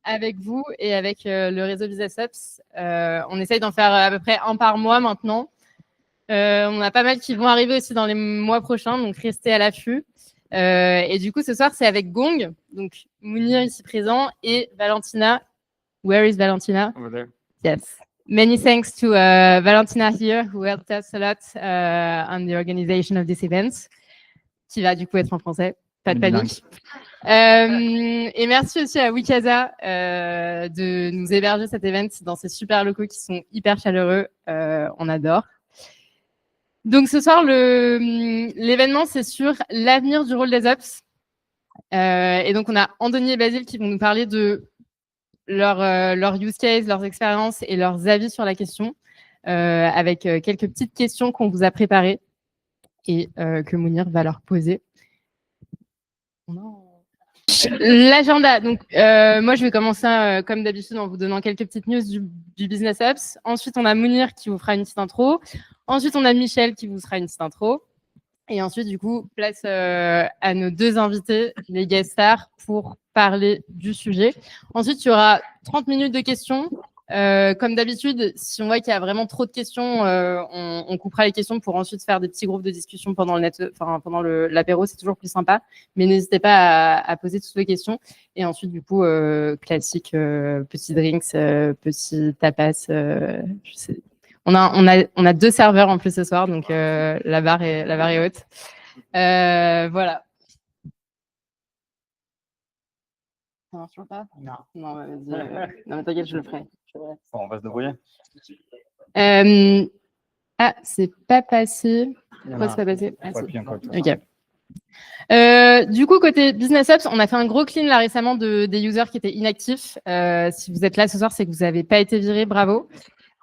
avec vous et avec le réseau BusinessUps. On essaye d'en faire à peu près un par mois maintenant. On a pas mal qui vont arriver aussi dans les mois prochains, donc restez à l'affût. Et du coup, ce soir, c'est avec Gong, donc Mounir ici présent, et Valentina. Where is Valentina? Over there. Yes. Many thanks to Valentina here, who helped us a lot on the organization of this event, qui va du coup être en français. Pas de panique. Et merci aussi à Wikaza de nous héberger cet event dans ces super locaux qui sont hyper chaleureux. On adore. Donc ce soir, l'événement, c'est sur l'avenir du rôle des ops. Et donc on a Andoni et Basile qui vont nous parler de leur use case, leurs expériences et leurs avis sur la question, avec quelques petites questions qu'on vous a préparées et que Mounir va leur poser. L'agenda. Donc, moi, je vais commencer comme d'habitude en vous donnant quelques petites news du BusinessUps. Ensuite, on a Mounir qui vous fera une petite intro. Ensuite, on a Michel qui vous fera une petite intro. Et ensuite, du coup, place à nos deux invités, les guest stars, pour parler du sujet. Ensuite, il y aura 30 minutes de questions. Comme d'habitude, si on voit qu'il y a vraiment trop de questions, on coupera les questions pour ensuite faire des petits groupes de discussion pendant l'apéro, c'est toujours plus sympa. Mais n'hésitez pas à poser toutes les questions. Et ensuite, du coup, classique, petits drinks, petits tapas. Je sais. On a deux serveurs en plus ce soir, donc la barre est haute. Voilà. Ça marche pas? Non, vas-y. Non, mais t'inquiète, je le ferai. Bon, on va se débrouiller. Ah, c'est pas passé. Pourquoi c'est pas passé? Ah, Ok. Du coup, côté BusinessUps, on a fait un gros clean là récemment des users qui étaient inactifs. Si vous êtes là ce soir, c'est que vous n'avez pas été viré, bravo.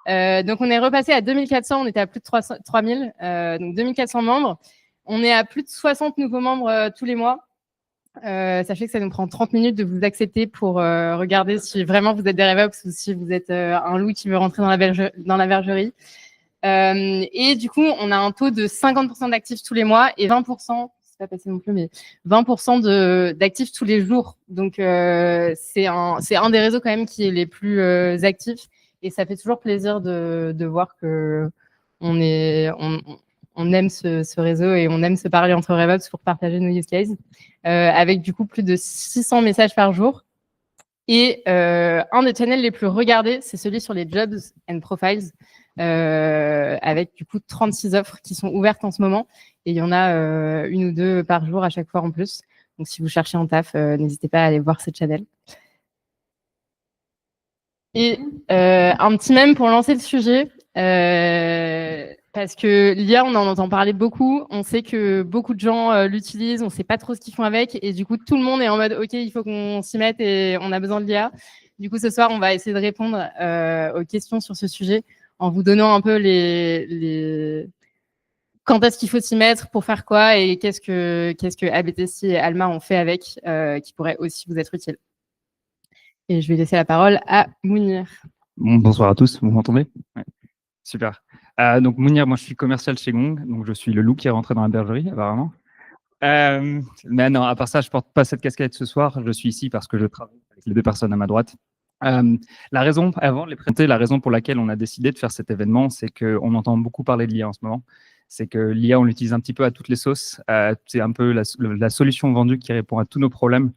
Donc, on est repassé à 2400, on était à plus de 3000, donc 2400 membres. On est à plus de 60 nouveaux membres tous les mois. Sachez que ça nous prend 30 minutes de vous accepter pour regarder si vraiment vous êtes des RevOps ou si vous êtes un loup qui veut rentrer dans la bergerie. Et du coup, on a un taux de 50% d'actifs tous les mois et 20%, c'est pas passé non plus, mais 20% d'actifs tous les jours. Donc, c'est un des réseaux quand même qui est les plus actifs. Et ça fait toujours plaisir de voir que on aime ce réseau et on aime se parler entre RevOps pour partager nos use cases, avec du coup plus de 600 messages par jour. Et un des channels les plus regardés, c'est celui sur les jobs and profiles, avec du coup 36 offres qui sont ouvertes en ce moment. Et il y en a une ou deux par jour à chaque fois en plus. Donc si vous cherchez un taf, n'hésitez pas à aller voir ce channel. Et un petit mème pour lancer le sujet, parce que l'IA, on en entend parler beaucoup. On sait que beaucoup de gens l'utilisent, on ne sait pas trop ce qu'ils font avec. Et du coup, tout le monde est en mode « Ok, il faut qu'on s'y mette et on a besoin de l'IA ». Du coup, ce soir, on va essayer de répondre aux questions sur ce sujet en vous donnant un peu quand est-ce qu'il faut s'y mettre, pour faire quoi et qu'est-ce que ABTC et Alma ont fait avec, qui pourrait aussi vous être utile. Et je vais laisser la parole à Mounir. Bonsoir à tous, vous m'entendez? Ouais. Super. Donc Mounir, moi je suis commercial chez Gong, donc je suis le loup qui est rentré dans la bergerie apparemment. Mais non, à part ça, je porte pas cette casquette ce soir. Je suis ici parce que je travaille avec les deux personnes à ma droite. La raison, avant de les présenter, la raison pour laquelle on a décidé de faire cet événement, c'est qu'on entend beaucoup parler de l'IA en ce moment. C'est que l'IA, on l'utilise un petit peu à toutes les sauces. C'est un peu la solution vendue qui répond à tous nos problèmes.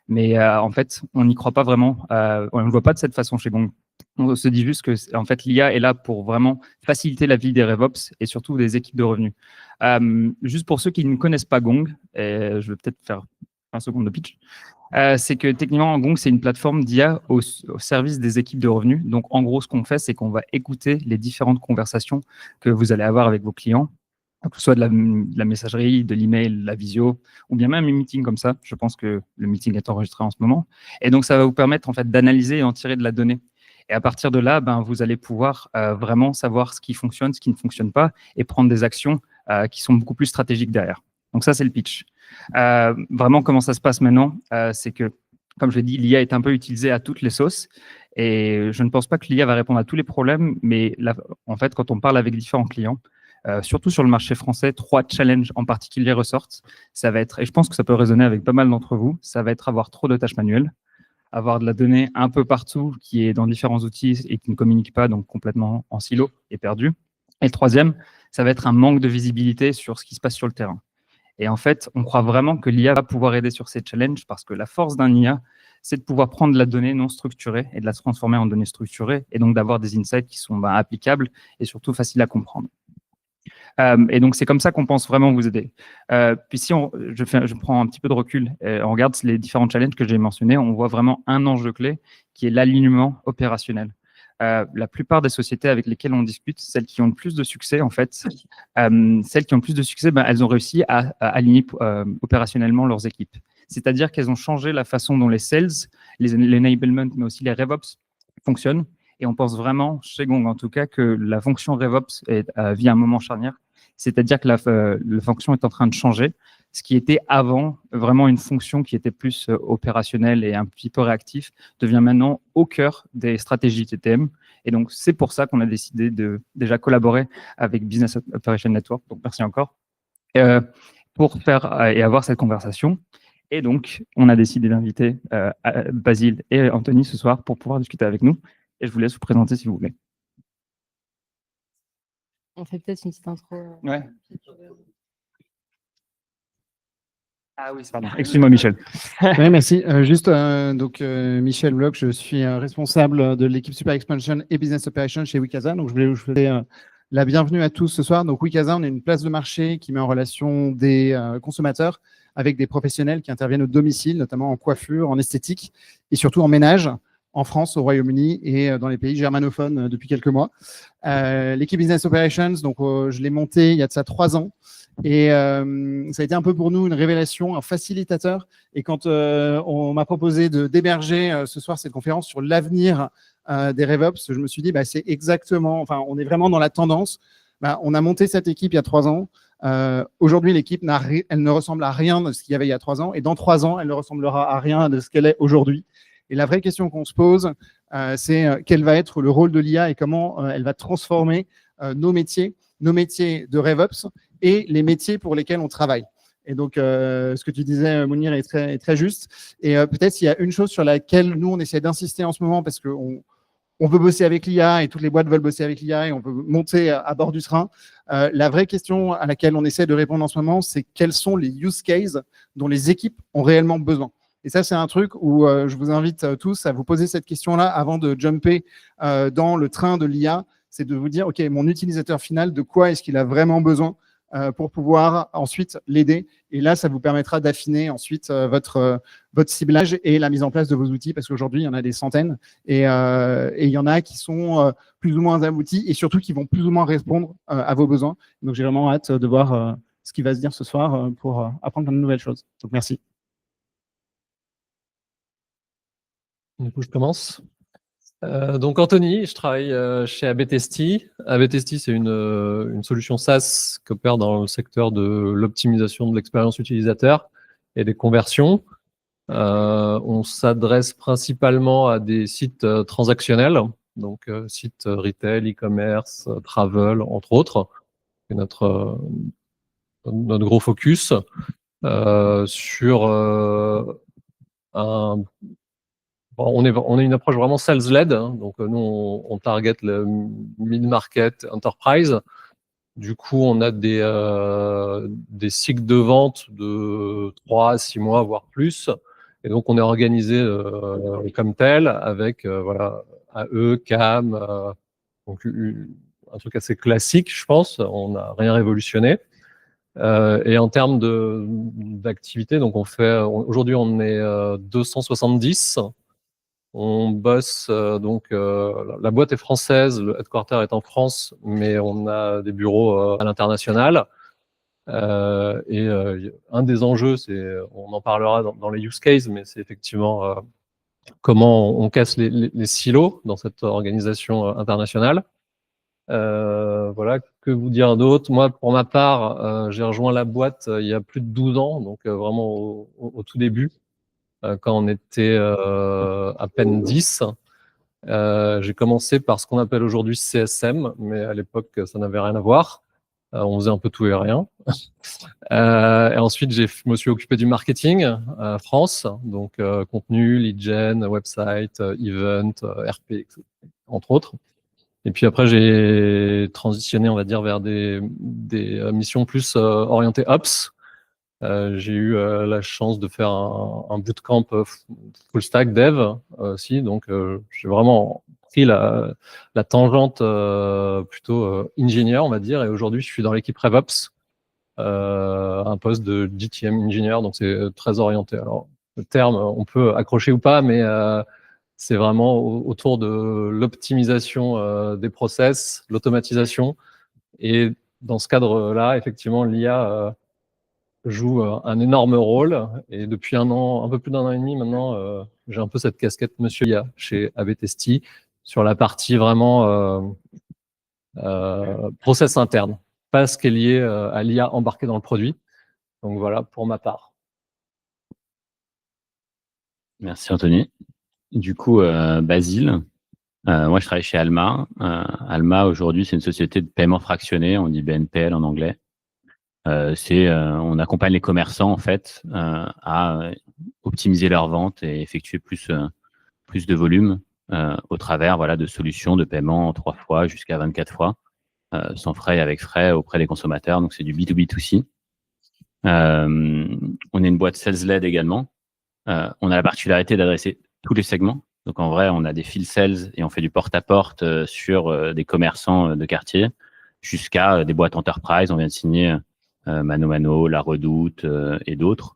Mais en fait, on n'y croit pas vraiment. On ne le voit pas de cette façon chez Gong. On se dit juste que en fait, l'IA est là pour vraiment faciliter la vie des RevOps et surtout des équipes de revenus. Juste pour ceux qui ne connaissent pas Gong, et je vais peut-être faire 1 seconde de pitch, c'est que techniquement, Gong, c'est une plateforme d'IA au service des équipes de revenus. Donc, en gros, ce qu'on fait, c'est qu'on va écouter les différentes conversations que vous allez avoir avec vos clients, que ce soit de la messagerie, de l'email, de la visio, ou bien même un meeting comme ça. Je pense que le meeting est enregistré en ce moment. Et donc, ça va vous permettre en fait d'analyser et en tirer de la donnée. Et à partir de là, vous allez pouvoir vraiment savoir ce qui fonctionne, ce qui ne fonctionne pas, et prendre des actions qui sont beaucoup plus stratégiques derrière. Donc ça, c'est le pitch. Vraiment, comment ça se passe maintenant, c'est que, comme je l'ai dit, l'IA est un peu utilisée à toutes les sauces. Et je ne pense pas que l'IA va répondre à tous les problèmes, mais là, en fait, quand on parle avec différents clients, surtout sur le marché français, 3 challenges en particulier ressortent. Ça va être, et je pense que ça peut résonner avec pas mal d'entre vous, ça va être avoir trop de tâches manuelles, avoir de la donnée un peu partout, qui est dans différents outils et qui ne communique pas, donc complètement en silo et perdu. Et le troisième, ça va être un manque de visibilité sur ce qui se passe sur le terrain. Et en fait, on croit vraiment que l'IA va pouvoir aider sur ces challenges parce que la force d'un IA, c'est de pouvoir prendre de la donnée non structurée et de la transformer en données structurées et donc d'avoir des insights qui sont applicables et surtout faciles à comprendre. Et donc, c'est comme ça qu'on pense vraiment vous aider. Puis si je prends un petit peu de recul et on regarde les différents challenges que j'ai mentionnés, on voit vraiment un enjeu clé qui est l'alignement opérationnel. La plupart des sociétés avec lesquelles on discute, celles qui ont le plus de succès, en fait, celles qui ont le plus de succès, elles ont réussi à aligner opérationnellement leurs équipes. C'est-à-dire qu'elles ont changé la façon dont les sales, l'enablement, mais aussi les RevOps fonctionnent. Et on pense vraiment, chez Gong en tout cas, que la fonction RevOps vit un moment charnière. C'est-à-dire que la fonction est en train de changer. Ce qui était avant vraiment une fonction qui était plus opérationnelle et un petit peu réactif devient maintenant au cœur des stratégies TTM. Et donc, c'est pour ça qu'on a décidé de déjà collaborer avec Business Operation Network. Donc, merci encore. Pour faire et avoir cette conversation. Et donc, on a décidé d'inviter Basile et Anthony ce soir pour pouvoir discuter avec nous. Et je vous laisse vous présenter si vous voulez. On fait peut-être une petite intro. Ouais. Ah oui, pardon. Excuse-moi, Michel. Oui, merci. Michel Bloch, je suis responsable de l'équipe Super Expansion et Business Operations chez Wikaza. Donc, je voulais vous souhaiter la bienvenue à tous ce soir. Donc, Wikaza, on est une place de marché qui met en relation des consommateurs avec des professionnels qui interviennent au domicile, notamment en coiffure, en esthétique et surtout en ménage, en France, au Royaume-Uni et dans les pays germanophones depuis quelques mois. L'équipe Business Operations, donc je l'ai montée il y a de ça 3 ans. Et ça a été un peu pour nous une révélation, un facilitateur. Et quand on m'a proposé d'héberger ce soir cette conférence sur l'avenir des RevOps, je me suis dit, c'est exactement, enfin, on est vraiment dans la tendance. On a monté cette équipe il y a 3 ans. Aujourd'hui, l'équipe elle ne ressemble à rien de ce qu'il y avait il y a 3 ans. Et dans 3 ans, elle ne ressemblera à rien de ce qu'elle est aujourd'hui. Et la vraie question qu'on se pose, c'est quel va être le rôle de l'IA et comment elle va transformer nos métiers de RevOps et les métiers pour lesquels on travaille. Et donc, ce que tu disais, Mounir, est très juste. Et peut-être s'il y a une chose sur laquelle nous, on essaie d'insister en ce moment, parce qu'on veut bosser avec l'IA et toutes les boîtes veulent bosser avec l'IA et on veut monter à bord du train. La vraie question à laquelle on essaie de répondre en ce moment, c'est quels sont les use cases dont les équipes ont réellement besoin. Et ça, c'est un truc où je vous invite tous à vous poser cette question-là avant de jumper dans le train de l'IA. C'est de vous dire, OK, mon utilisateur final, de quoi est-ce qu'il a vraiment besoin pour pouvoir ensuite l'aider. Et là, ça vous permettra d'affiner ensuite votre ciblage et la mise en place de vos outils, parce qu'aujourd'hui, il y en a des centaines et il y en a qui sont plus ou moins aboutis et surtout qui vont plus ou moins répondre à vos besoins. Donc, j'ai vraiment hâte de voir ce qui va se dire ce soir pour apprendre plein de nouvelles choses. Donc, merci. Du coup, je commence. Donc, Anthony, je travaille chez ABTesty. ABTesty, c'est une solution SaaS qui opère dans le secteur de l'optimisation de l'expérience utilisateur et des conversions. On s'adresse principalement à des sites transactionnels, donc sites retail, e-commerce, travel, entre autres. C'est notre gros focus sur un... On est une approche vraiment sales-led, hein, donc nous, on target le mid-market enterprise. Du coup, on a des cycles de vente de 3 à 6 mois, voire plus. Et donc, on est organisé comme tel, avec voilà, AE, CAM, donc un truc assez classique, je pense. On n'a rien révolutionné. Et en termes d'activité, donc aujourd'hui, on est 270. On bosse, la boîte est française, le headquarter est en France, mais on a des bureaux à l'international. Un des enjeux, on en parlera dans les use cases, mais c'est effectivement comment on casse les silos dans cette organisation internationale. Voilà, que vous dire d'autre? Moi, pour ma part, j'ai rejoint la boîte il y a plus de 12 ans, donc vraiment au tout début. Quand on était à peine 10. J'ai commencé par ce qu'on appelle aujourd'hui CSM, mais à l'époque, ça n'avait rien à voir. On faisait un peu tout et rien. Et ensuite, je me suis occupé du marketing France, donc contenu, lead gen, website, event, RP, entre autres. Et puis après, j'ai transitionné, on va dire, vers des missions plus orientées ops. J'ai eu la chance de faire un bootcamp full stack dev aussi, donc j'ai vraiment pris la tangente plutôt ingénieur, on va dire, et aujourd'hui, je suis dans l'équipe RevOps, un poste de GTM engineer, donc c'est très orienté. Alors, le terme, on peut accrocher ou pas, mais c'est vraiment autour de l'optimisation des process, l'automatisation. Et dans ce cadre-là, effectivement, l'IA joue un énorme rôle. Et depuis un an, un peu plus d'un an et demi maintenant, j'ai un peu cette casquette Monsieur IA chez AB Testi sur la partie vraiment process interne, pas ce qui est lié à l'IA embarquée dans le produit. Donc voilà pour ma part. Merci Anthony. Du coup, Basile, moi je travaille chez Alma. Alma aujourd'hui c'est une société de paiement fractionné, on dit BNPL en anglais. On accompagne les commerçants en fait à optimiser leurs ventes et effectuer plus de volume au travers de solutions de paiement en 3 fois jusqu'à 24 fois, sans frais et avec frais auprès des consommateurs. Donc c'est du B2B2C. On est une boîte sales-led également. On a la particularité d'adresser tous les segments. Donc en vrai, on a des field sales et on fait du porte-à-porte sur des commerçants de quartier jusqu'à des boîtes enterprise. On vient de signer Mano Mano, La Redoute et d'autres.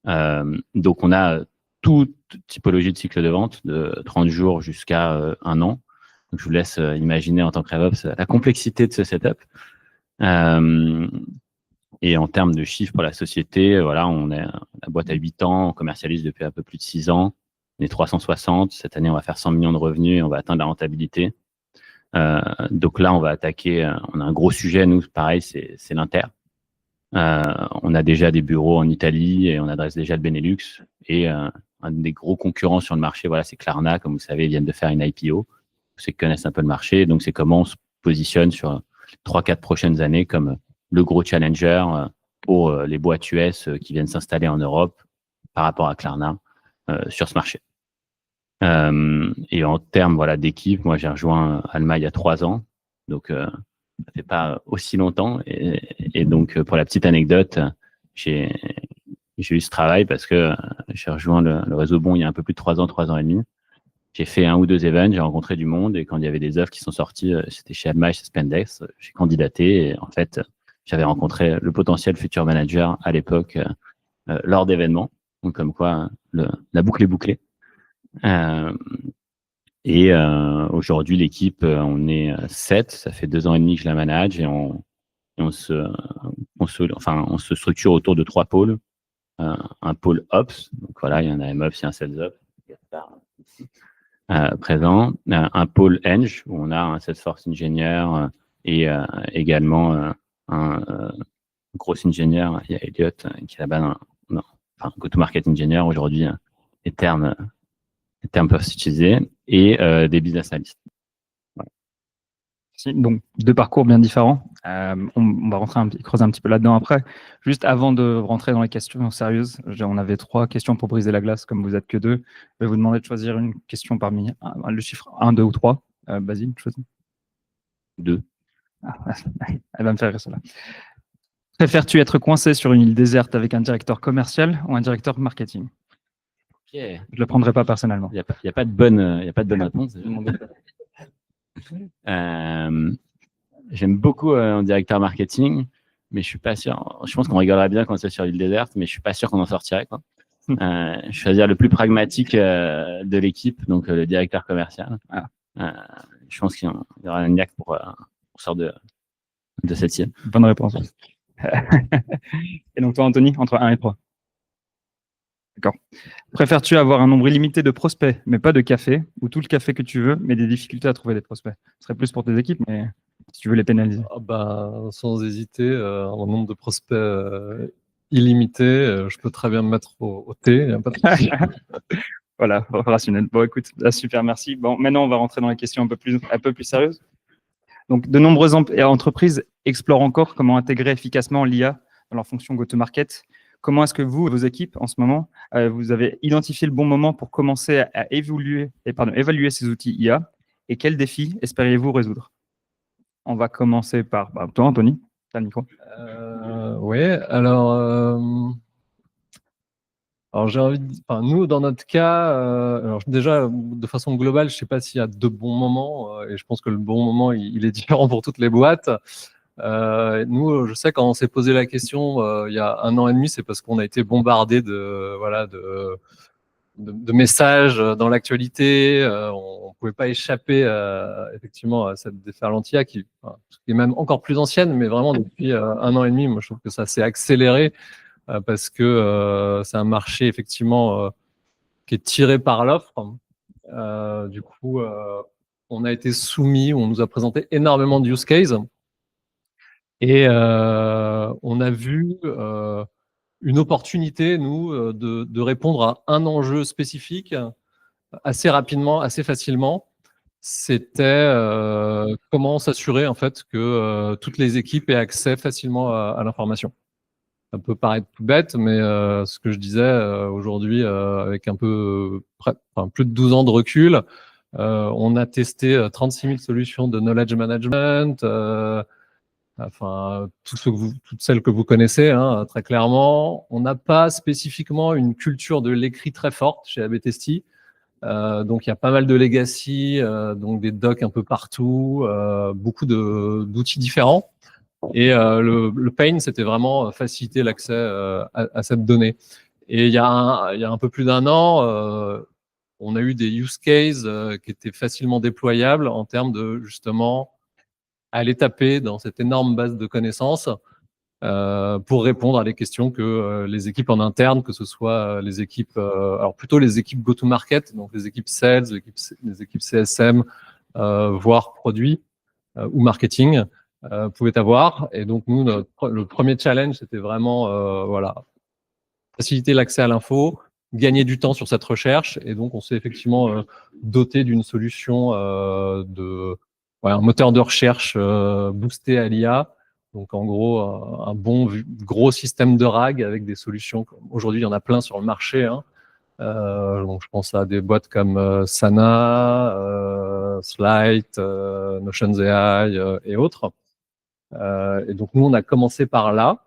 Donc on a toute typologie de cycle de vente de 30 jours jusqu'à 1 an. Donc je vous laisse imaginer en tant que RevOps la complexité de ce setup. Et en termes de chiffres pour la société, on est la boîte à 8 ans, on commercialise depuis un peu plus de 6 ans. On est 360. Cette année, on va faire 100 millions de revenus et on va atteindre la rentabilité. Donc là, on va attaquer. On a un gros sujet, nous, pareil, c'est l'inter. On a déjà des bureaux en Italie et on adresse déjà le Benelux. Et un des gros concurrents sur le marché, c'est Klarna, comme vous savez, ils viennent de faire une IPO. Ceux qui connaissent un peu le marché. Donc, c'est comment on se positionne sur 3-4 prochaines années comme le gros challenger pour les boîtes US qui viennent s'installer en Europe par rapport à Klarna sur ce marché. Et en termes d'équipe, moi j'ai rejoint Alma il y a 3 ans, donc ça fait pas aussi longtemps. Et donc pour la petite anecdote, j'ai eu ce travail parce que j'ai rejoint le réseau Bon il y a un peu plus de 3 ans et demi. J'ai fait 1 ou 2 events, j'ai rencontré du monde et quand il y avait des offres qui sont sorties, c'était chez Alma et chez Spendex, j'ai candidaté et en fait j'avais rencontré le potentiel futur manager à l'époque lors d'événements. Donc comme quoi la boucle est bouclée. Et aujourd'hui l'équipe, on est 7, ça fait 2 ans et demi que je la manage et on se structure autour de 3 pôles. Un pôle Ops, donc il y en a un MOps, il y a un Sales Ops, présent. Un pôle Eng, où on a un Salesforce ingénieur et également un gros ingénieur, il y a Elliot qui est là-bas, go-to-market engineer, aujourd'hui, les termes peuvent s'utiliser, et des business analysts. Voilà. Donc, 2 parcours bien différents. On va creuser un petit peu là-dedans après. Juste avant de rentrer dans les questions sérieuses, on avait 3 questions pour briser la glace, comme vous êtes que 2. Je vais vous demander de choisir une question parmi le chiffre 1, 2 ou 3. Basile, choisis. 2. Elle va me faire rire celle-là. Préfères-tu être coincé sur une île déserte avec un directeur commercial ou un directeur marketing? Okay. Je ne le prendrai pas personnellement. Il n'y a pas de bonne réponse. J'aime beaucoup un directeur marketing, mais je suis pas sûr. Je pense qu'on rigolerait bien quand c'est sur l'île déserte, mais je suis pas sûr qu'on en sortirait, quoi. Je choisir le plus pragmatique de l'équipe, donc le directeur commercial. Je pense qu'il y aura un niaque pour sortir de cette île. Bonne réponse. Et donc toi, Anthony, entre 1 et 3. D'accord. Préfères-tu avoir un nombre illimité de prospects, mais pas de café, ou tout le café que tu veux, mais des difficultés à trouver des prospects? Ce serait plus pour tes équipes, mais si tu veux les pénaliser. Sans hésiter, un nombre de prospects illimité, je peux très bien me mettre au thé. Voilà, rationnel. Bon, écoute, super, merci. Bon, maintenant, on va rentrer dans les questions un peu plus sérieuses. Donc, de nombreuses entreprises explorent encore comment intégrer efficacement l'IA dans leur fonction go-to-market. Comment est-ce que vous, vos équipes, en ce moment, vous avez identifié le bon moment pour commencer à évaluer ces outils IA et quels défis espériez-vous résoudre? On va commencer par toi, Anthony. Tu as le micro. Oui, alors j'ai envie de dire, nous, dans notre cas, alors déjà, de façon globale, je ne sais pas s'il y a de bons moments, et je pense que le bon moment, il est différent pour toutes les boîtes. Nous, je sais, quand on s'est posé la question il y a 1 an et demi, c'est parce qu'on a été bombardé de messages dans l'actualité. On ne pouvait pas échapper effectivement à cette déferlante IA qui est même encore plus ancienne, mais vraiment depuis 1 an et demi, moi je trouve que ça s'est accéléré parce que c'est un marché effectivement qui est tiré par l'offre. Du coup, on a été soumis, on nous a présenté énormément de use cases et on a vu une opportunité, nous, de répondre à un enjeu spécifique assez rapidement, assez facilement. C'était comment s'assurer en fait que toutes les équipes aient accès facilement à l'information. Ça peut paraître tout bête, mais ce que je disais aujourd'hui, avec plus de 12 ans de recul, on a testé 36 000 solutions de knowledge management, toutes celles que vous connaissez, hein, très clairement. On n'a pas spécifiquement une culture de l'écrit très forte chez AB Testy. Donc, il y a pas mal de legacy, donc des docs un peu partout, beaucoup d'outils différents. Et le pain, c'était vraiment faciliter l'accès à cette donnée. Et il y a un peu plus d'1 an, on a eu des use cases qui étaient facilement déployables en termes de, justement, aller taper dans cette énorme base de connaissances pour répondre à des questions que les équipes en interne, que ce soit les équipes, alors plutôt les équipes go-to-market, donc les équipes sales, les équipes CSM, voire produits ou marketing, pouvaient avoir. Et donc, nous, le premier challenge, c'était vraiment faciliter l'accès à l'info, gagner du temps sur cette recherche. Et donc, on s'est effectivement doté d'une solution un moteur de recherche boosté à l'IA. Donc, en gros, un bon gros système de RAG avec des solutions. Aujourd'hui, il y en a plein sur le marché. Hein. Donc, je pense à des boîtes comme Sana, Slide, Notions AI et autres. Et donc, nous, on a commencé par là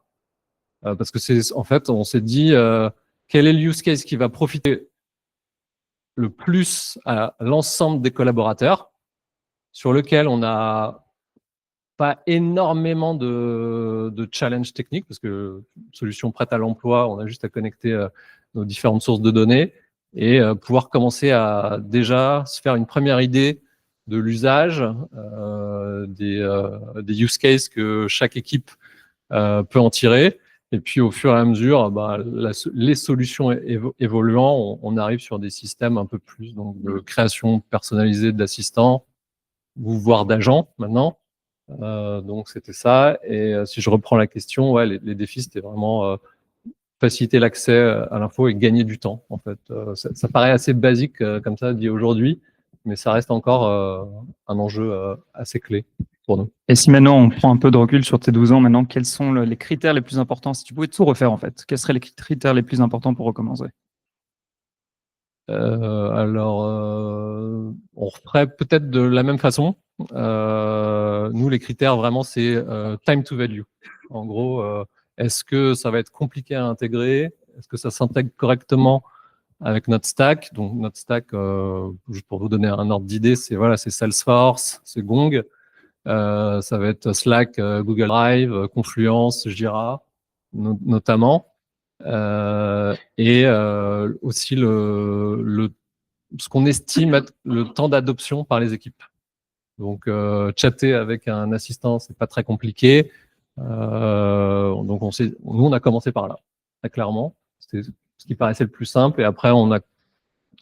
parce que en fait, on s'est dit quel est le use case qui va profiter le plus à l'ensemble des collaborateurs, sur lequel on n'a pas énormément de challenge technique, parce que solution prête à l'emploi, on a juste à connecter nos différentes sources de données et pouvoir commencer à déjà se faire une première idée de l'usage, des use cases que chaque équipe peut en tirer. Et puis, au fur et à mesure, les solutions évoluant, on arrive sur des systèmes un peu plus de création personnalisée d'assistants, voire d'agents maintenant. Donc, c'était ça. Et si je reprends la question, les défis, c'était vraiment faciliter l'accès à l'info et gagner du temps. En fait, ça paraît assez basique comme ça dit aujourd'hui, mais ça reste encore un enjeu assez clé pour nous. Et si maintenant on prend un peu de recul sur tes 12 ans, maintenant, quels sont les critères les plus importants? Si tu pouvais tout refaire, en fait, quels seraient les critères les plus importants pour recommencer? On referait peut-être de la même façon. Nous, les critères, vraiment, c'est time to value. En gros, est-ce que ça va être compliqué à intégrer? Est-ce que ça s'intègre correctement avec notre stack? Donc, notre stack, juste pour vous donner un ordre d'idée, c'est Salesforce, c'est Gong. Ça va être Slack, Google Drive, Confluence, Jira, notamment. Et aussi ce qu'on estime être le temps d'adoption par les équipes. Donc, chatter avec un assistant, c'est pas très compliqué. Donc, nous, on a commencé par là, très clairement. C'était ce qui paraissait le plus simple. Et après, on a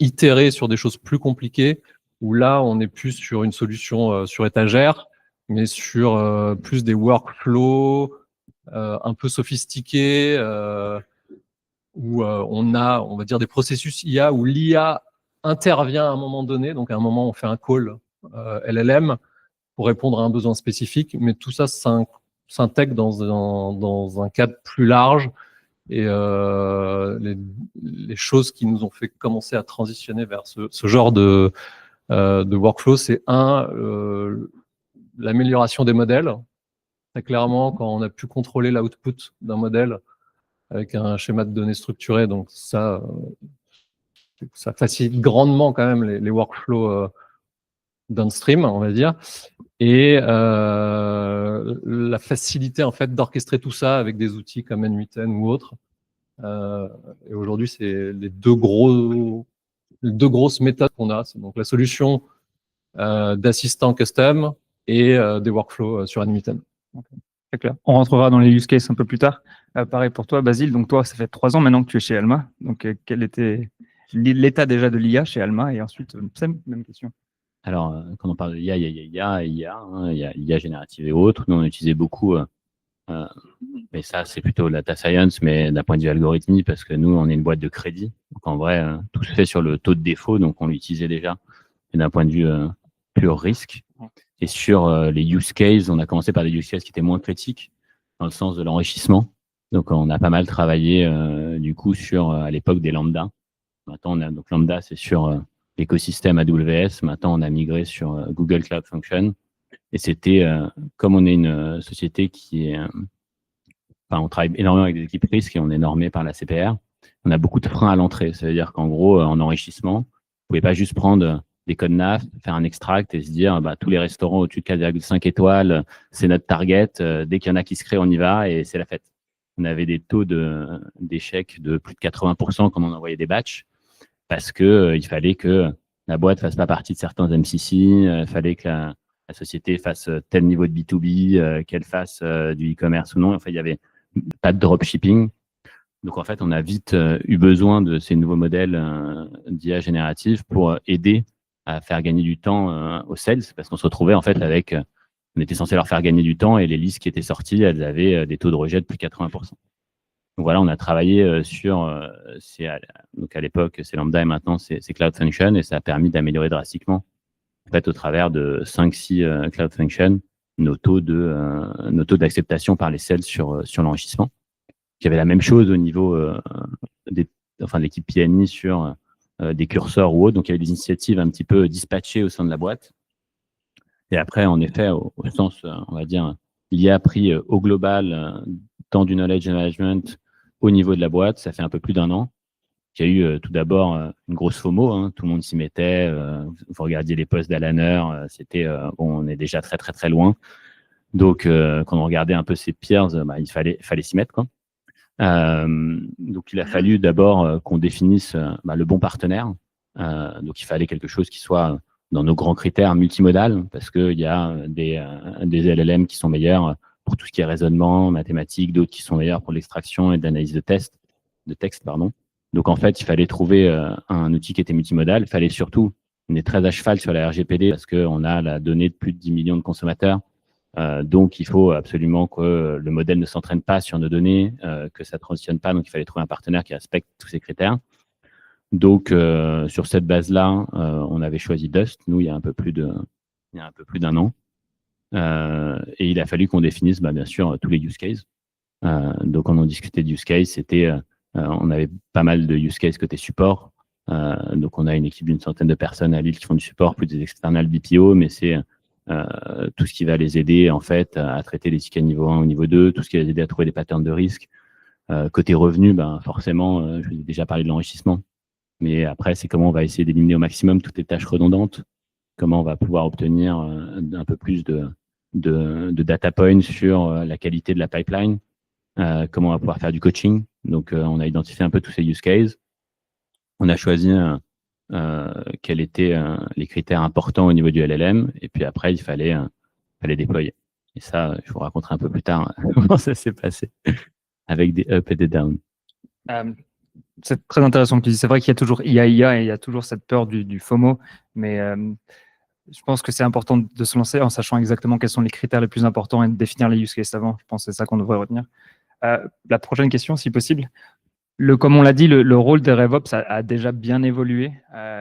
itéré sur des choses plus compliquées, où là, on est plus sur une solution sur étagère, mais sur plus des workflows un peu sophistiqués, où on va dire, des processus IA, où l'IA intervient à un moment donné. Donc, à un moment, on fait un call LLM pour répondre à un besoin spécifique, mais tout ça s'intègre dans un cadre plus large. Et les choses qui nous ont fait commencer à transitionner vers ce genre de workflow, c'est l'amélioration des modèles. Très clairement, quand on a pu contrôler l'output d'un modèle avec un schéma de données structuré, donc ça facilite grandement quand même les workflows downstream, on va dire, et la facilité en fait d'orchestrer tout ça avec des outils comme n8n ou autres. Et aujourd'hui, c'est les deux grosses méthodes qu'on a. C'est donc la solution d'assistant custom et des workflows sur n8n. Très clair. On rentrera dans les use cases un peu plus tard. Pareil pour toi, Basile. Donc toi, ça fait 3 ans maintenant que tu es chez Alma. Donc quel était l'état déjà de l'IA chez Alma? Et ensuite, même question. Alors, quand on parle de l'IA, il y a l'IA générative et autres. Nous, on utilisait beaucoup, mais ça, c'est plutôt la data science, mais d'un point de vue algorithmique, parce que nous, on est une boîte de crédit. Donc, en vrai, tout se fait sur le taux de défaut, donc on l'utilisait déjà. Et d'un point de vue pur risque. Et sur les use cases, on a commencé par des use cases qui étaient moins critiques, dans le sens de l'enrichissement. Donc, on a pas mal travaillé, du coup, sur, à l'époque, des lambda. Maintenant, donc lambda, c'est sur l'écosystème AWS. Maintenant, on a migré sur Google Cloud Function. Et c'était, comme on est une société qui est, on travaille énormément avec des équipes risques et on est normé par la CPR, on a beaucoup de freins à l'entrée. Ça veut dire qu'en gros, en enrichissement, vous pouvez pas juste prendre des codes NAF, faire un extract et se dire, tous les restaurants au-dessus de 4,5 étoiles, c'est notre target. Dès qu'il y en a qui se créent, on y va et c'est la fête. On avait des taux d'échec de plus de 80% quand on envoyait des batchs, parce que il fallait que la boîte fasse pas partie de certains MCC, il fallait que la société fasse tel niveau de B2B, qu'elle fasse du e-commerce ou non. Enfin, il y avait pas de dropshipping. Donc, en fait, on a vite eu besoin de ces nouveaux modèles d'IA générative pour aider à faire gagner du temps aux sales, parce qu'on se retrouvait en fait avec, on était censé leur faire gagner du temps et les listes qui étaient sorties, elles avaient des taux de rejet de plus de 80%. Donc voilà, on a travaillé sur, donc à l'époque c'est Lambda et maintenant c'est Cloud Function, et ça a permis d'améliorer drastiquement, en fait, au travers de 5-6 Cloud Function, nos taux d'acceptation par les sales sur l'enrichissement. Il y avait la même chose au niveau de l'équipe PMI sur des curseurs ou autres. Donc, il y avait des initiatives un petit peu dispatchées au sein de la boîte. Et après, en effet, au sens, on va dire, l'IA a pris au global, tant du knowledge management au niveau de la boîte, ça fait un peu plus d'1 an. Il y a eu tout d'abord une grosse FOMO, tout le monde s'y mettait. Vous regardiez les posts d'Alaner, c'était on est déjà très très très loin. Donc, quand on regardait un peu ses peers, il fallait s'y mettre, quoi. Donc, il a fallu d'abord qu'on définisse le bon partenaire. Donc, il fallait quelque chose qui soit dans nos grands critères multimodal, parce qu'il y a des LLM qui sont meilleurs pour tout ce qui est raisonnement, mathématiques, d'autres qui sont meilleurs pour l'extraction et de l'analyse de texte. Donc, en fait, il fallait trouver un outil qui était multimodal. Il fallait surtout, on est très à cheval sur la RGPD parce qu'on a la donnée de plus de 10 millions de consommateurs. Donc, il faut absolument que le modèle ne s'entraîne pas sur nos données, que ça ne transitionne pas. Donc, il fallait trouver un partenaire qui respecte tous ces critères. Donc, sur cette base-là, on avait choisi Dust, nous, il y a un peu plus d'1 an. Et il a fallu qu'on définisse, bien sûr, tous les use cases. Donc, quand on discutait de use case, c'était, on avait pas mal de use cases côté support. Donc, on a une équipe d'une centaine de personnes à Lille qui font du support, plus des external BPO, mais c'est tout ce qui va les aider, en fait, à traiter les tickets niveau 1 ou niveau 2, tout ce qui va les aider à trouver des patterns de risque. Côté revenu, forcément, je vous ai déjà parlé de l'enrichissement. Mais après, c'est comment on va essayer d'éliminer au maximum toutes les tâches redondantes, comment on va pouvoir obtenir un peu plus de data points sur la qualité de la pipeline, comment on va pouvoir faire du coaching. Donc, on a identifié un peu tous ces use cases. On a choisi quels étaient les critères importants au niveau du LLM. Et puis après, il fallait déployer. Et ça, je vous raconterai un peu plus tard comment ça s'est passé avec des up et des down. C'est très intéressant. C'est vrai qu'il y a toujours IA et il y a toujours cette peur du FOMO, mais je pense que c'est important de se lancer en sachant exactement quels sont les critères les plus importants et de définir les use cases avant. Je pense que c'est ça qu'on devrait retenir. La prochaine question, si possible. Comme on l'a dit, le rôle de RevOps a déjà bien évolué.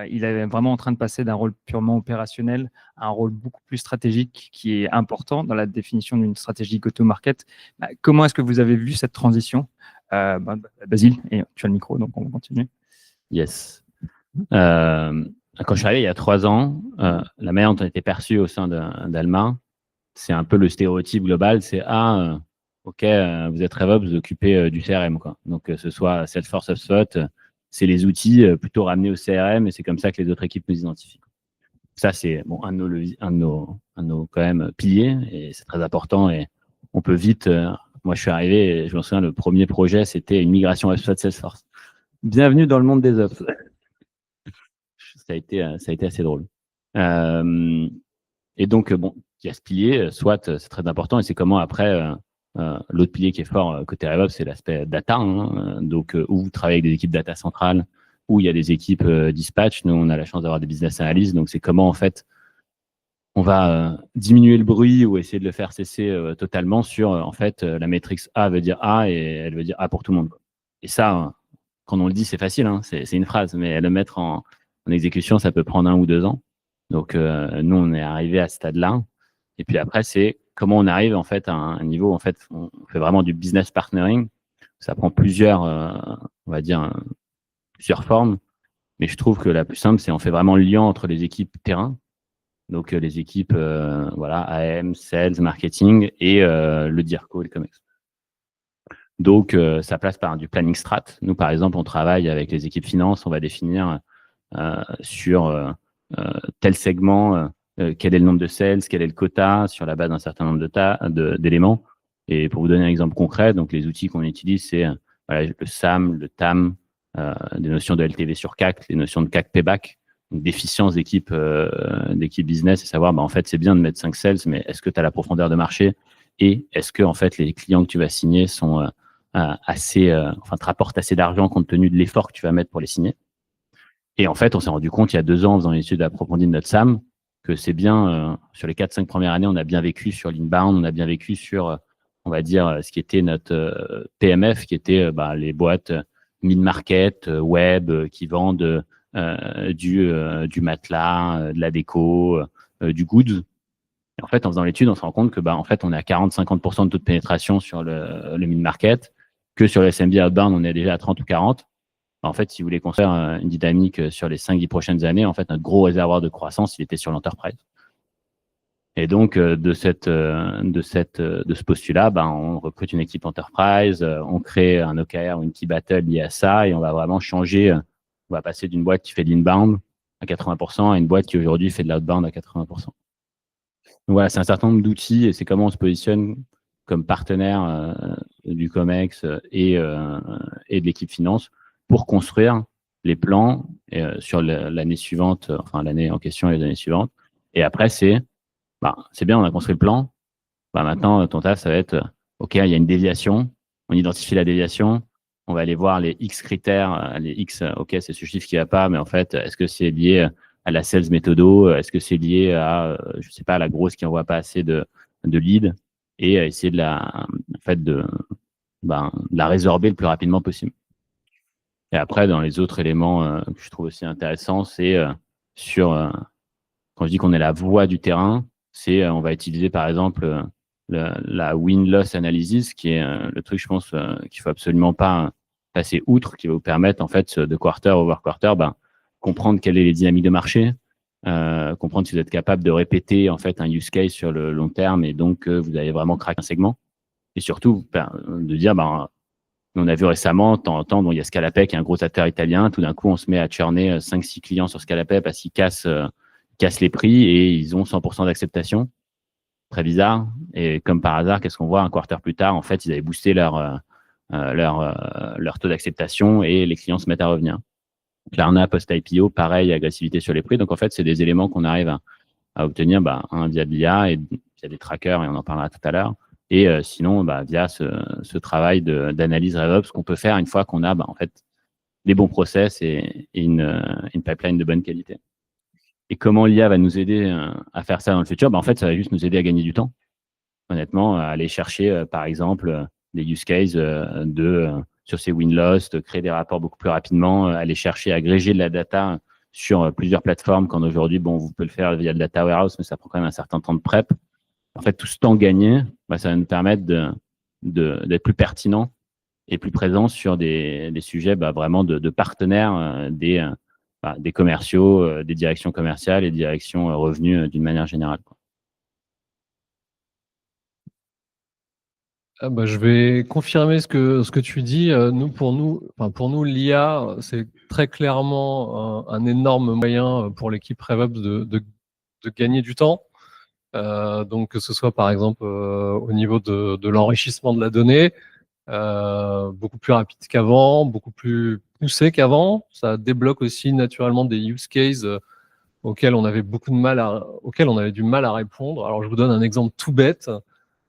Il est vraiment en train de passer d'un rôle purement opérationnel à un rôle beaucoup plus stratégique qui est important dans la définition d'une stratégie go-to-market. Comment est-ce que vous avez vu cette transition? Basile, et tu as le micro, donc on va continuer. Yes. Quand je suis arrivé il y a 3 ans, la manière dont on était perçu au sein d'Alma, c'est un peu le stéréotype global, c'est OK, vous êtes RevOps, vous occupez du CRM, quoi. Donc, que ce soit Salesforce, HubSpot, c'est les outils plutôt ramenés au CRM et c'est comme ça que les autres équipes nous identifient. Ça, c'est bon, un de nos quand même piliers et c'est très important et on peut vite. Moi, je suis arrivé, et je me souviens, le premier projet, c'était une migration HubSpot Salesforce. Bienvenue dans le monde des Ops. Ça a été assez drôle. Et donc, bon, il y a ce pilier, soit c'est très important et c'est comment après. L'autre pilier qui est fort côté RevOps, c'est l'aspect data. Donc, où vous travaillez avec des équipes data centrales, où il y a des équipes dispatch. Nous, on a la chance d'avoir des business analysts. Donc, c'est comment, en fait, on va diminuer le bruit ou essayer de le faire cesser totalement sur, en fait, la métrique A veut dire A et elle veut dire A pour tout le monde. Et ça, quand on le dit, c'est facile. C'est une phrase. Mais le mettre en exécution, ça peut prendre 1 ou 2 ans. Donc, nous, on est arrivé à ce stade-là. Et puis après, c'est comment on arrive en fait à un niveau, en fait, on fait vraiment du business partnering. Ça prend plusieurs, on va dire, plusieurs formes. Mais je trouve que la plus simple, c'est on fait vraiment le lien entre les équipes terrain, donc les équipes, voilà, AM, sales, marketing et le DIRCO et le COMEX. Donc, ça passe par du planning strat. Nous, par exemple, on travaille avec les équipes finance. On va définir sur tel segment. Quel est le nombre de sales, quel est le quota sur la base d'un certain nombre d'éléments. Et pour vous donner un exemple concret, donc les outils qu'on utilise, c'est voilà, le SAM, le TAM, des notions de LTV sur CAC, les notions de CAC payback, donc d'efficience d'équipe business, et savoir, en fait, c'est bien de mettre 5 sales, mais est-ce que tu as la profondeur de marché et est-ce que en fait, les clients que tu vas signer sont te rapportent assez d'argent compte tenu de l'effort que tu vas mettre pour les signer. Et en fait, on s'est rendu compte il y a 2 ans en faisant une étude approfondie de notre SAM, que c'est bien, sur les 4-5 premières années, on a bien vécu sur l'inbound, on a bien vécu sur, on va dire, ce qui était notre PMF, qui était les boîtes mid-market, web, qui vendent du matelas, de la déco, du goods. Et en fait, en faisant l'étude, on se rend compte que en fait, on est à 40-50% de taux de pénétration sur le mid-market, que sur le SMB outbound, on est déjà à 30 ou 40. En fait, si vous voulez construire une dynamique sur les 5-10 prochaines années, en fait, notre gros réservoir de croissance, il était sur l'enterprise. Et donc, de ce postulat, on recrute une équipe enterprise, on crée un OKR ou une key battle lié à ça, et on va vraiment changer. On va passer d'une boîte qui fait de l'inbound à 80% à une boîte qui aujourd'hui fait de l'outbound à 80%. Donc voilà, c'est un certain nombre d'outils et c'est comment on se positionne comme partenaire du COMEX et de l'équipe finance pour construire les plans sur l'année suivante, enfin l'année en question et les années suivantes. Et après, c'est bien, on a construit le plan. Maintenant, ton taf, ça va être, OK, il y a une déviation, on identifie la déviation, on va aller voir les X critères, les X, OK, c'est ce chiffre qui ne va pas, mais en fait, est-ce que c'est lié à la sales méthodo? Est-ce que c'est lié à, je sais pas, la grosse qui n'envoie pas assez de leads? Et essayer de la résorber le plus rapidement possible. Et après, dans les autres éléments que je trouve aussi intéressants, c'est quand je dis qu'on est la voix du terrain, c'est on va utiliser par exemple la win-loss analysis, qui est le truc, je pense, qu'il faut absolument pas passer outre, qui va vous permettre en fait de quarter over quarter, comprendre quelles sont les dynamiques de marché, comprendre si vous êtes capable de répéter en fait un use case sur le long terme et donc vous allez vraiment craquer un segment. Et surtout de dire on a vu récemment, de temps en temps, il y a Scalapay qui est un gros acteur italien. Tout d'un coup, on se met à churner 5-6 clients sur Scalapay parce qu'ils cassent les prix et ils ont 100% d'acceptation. Très bizarre. Et comme par hasard, qu'est-ce qu'on voit un quarter plus tard? En fait, ils avaient boosté leur taux d'acceptation et les clients se mettent à revenir. Klarna, post-IPO, pareil, agressivité sur les prix. Donc, en fait, c'est des éléments qu'on arrive à obtenir via BIA et via des trackers, et on en parlera tout à l'heure. Et sinon, via ce travail d'analyse RevOps qu'on peut faire une fois qu'on a en fait des bons process et une pipeline de bonne qualité. Et comment l'IA va nous aider à faire ça dans le futur? En fait, ça va juste nous aider à gagner du temps. Honnêtement, à aller chercher, par exemple, des use cases ces win-loss, créer des rapports beaucoup plus rapidement, aller chercher, agréger de la data sur plusieurs plateformes, quand aujourd'hui, bon, vous pouvez le faire via le data warehouse, mais ça prend quand même un certain temps de prep. En fait, tout ce temps gagné, ça va nous permettre d'être plus pertinent et plus présent sur des sujets vraiment de partenaires des commerciaux, des directions commerciales et des directions revenus d'une manière générale, quoi. Je vais confirmer ce que tu dis. Pour nous, l'IA, c'est très clairement un énorme moyen pour l'équipe RevOps de gagner du temps. Donc, que ce soit par exemple au niveau de l'enrichissement de la donnée, beaucoup plus rapide qu'avant, beaucoup plus poussé qu'avant. Ça débloque aussi naturellement des use cases auxquels on avait du mal à répondre. Alors, je vous donne un exemple tout bête.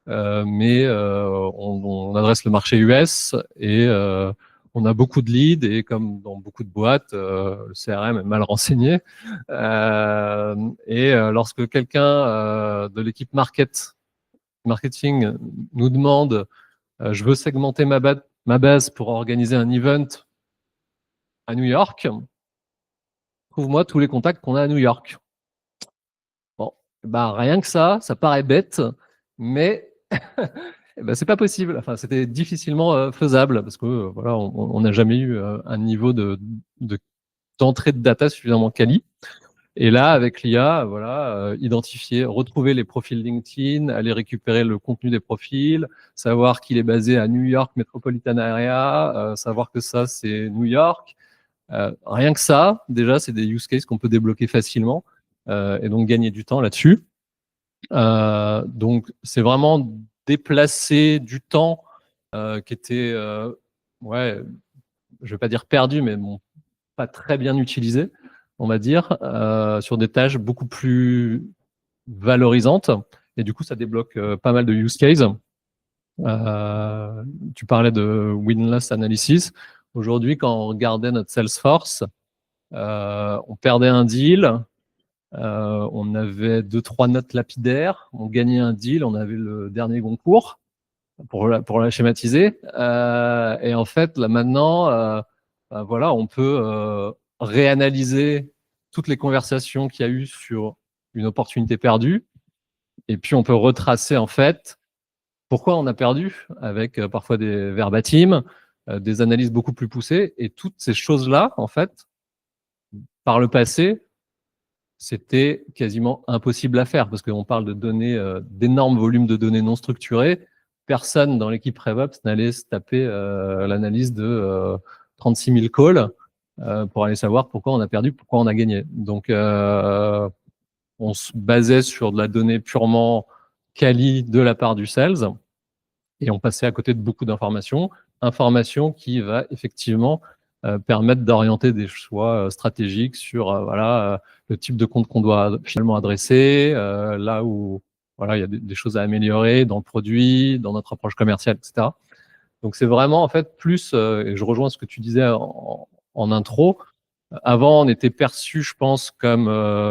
Mais on adresse le marché US et on a beaucoup de leads et comme dans beaucoup de boîtes, le CRM est mal renseigné. Lorsque quelqu'un de l'équipe marketing nous demande je veux segmenter ma base pour organiser un event à New York, trouve-moi tous les contacts qu'on a à New York. Bon, rien que ça paraît bête, mais c'est pas possible. Enfin, c'était difficilement faisable parce que voilà, on n'a jamais eu un niveau d'entrée de data suffisamment quali. Et là, avec l'IA, voilà, identifier, retrouver les profils LinkedIn, aller récupérer le contenu des profils, savoir qu'il est basé à New York Metropolitan Area, savoir que ça c'est New York. Rien que ça, déjà, c'est des use cases qu'on peut débloquer facilement et donc gagner du temps là-dessus. Donc, c'est vraiment déplacer du temps qui était, je vais pas dire perdu, mais bon, pas très bien utilisé, on va dire, sur des tâches beaucoup plus valorisantes. Et du coup, ça débloque pas mal de use cases. Tu parlais de win-loss analysis. Aujourd'hui, quand on regardait notre Salesforce, on perdait un deal. On avait 2-3 notes lapidaires, on gagnait un deal, on avait le dernier concours pour la schématiser. Et en fait, là maintenant, voilà, on peut réanalyser toutes les conversations qu'il y a eu sur une opportunité perdue, et puis on peut retracer en fait pourquoi on a perdu, avec parfois des verbatim, des analyses beaucoup plus poussées, et toutes ces choses-là, en fait, par le passé, c'était quasiment impossible à faire parce qu'on parle de données, d'énormes volumes de données non structurées. Personne dans l'équipe RevOps n'allait se taper l'analyse de 36 000 calls pour aller savoir pourquoi on a perdu, pourquoi on a gagné. Donc, on se basait sur de la donnée purement quali de la part du sales et on passait à côté de beaucoup d'informations qui va effectivement permettre d'orienter des choix stratégiques sur le type de compte qu'on doit finalement adresser, là où voilà, il y a des choses à améliorer dans le produit, dans notre approche commerciale, etc. Donc c'est vraiment en fait plus, et je rejoins ce que tu disais en intro, avant on était perçus, je pense, comme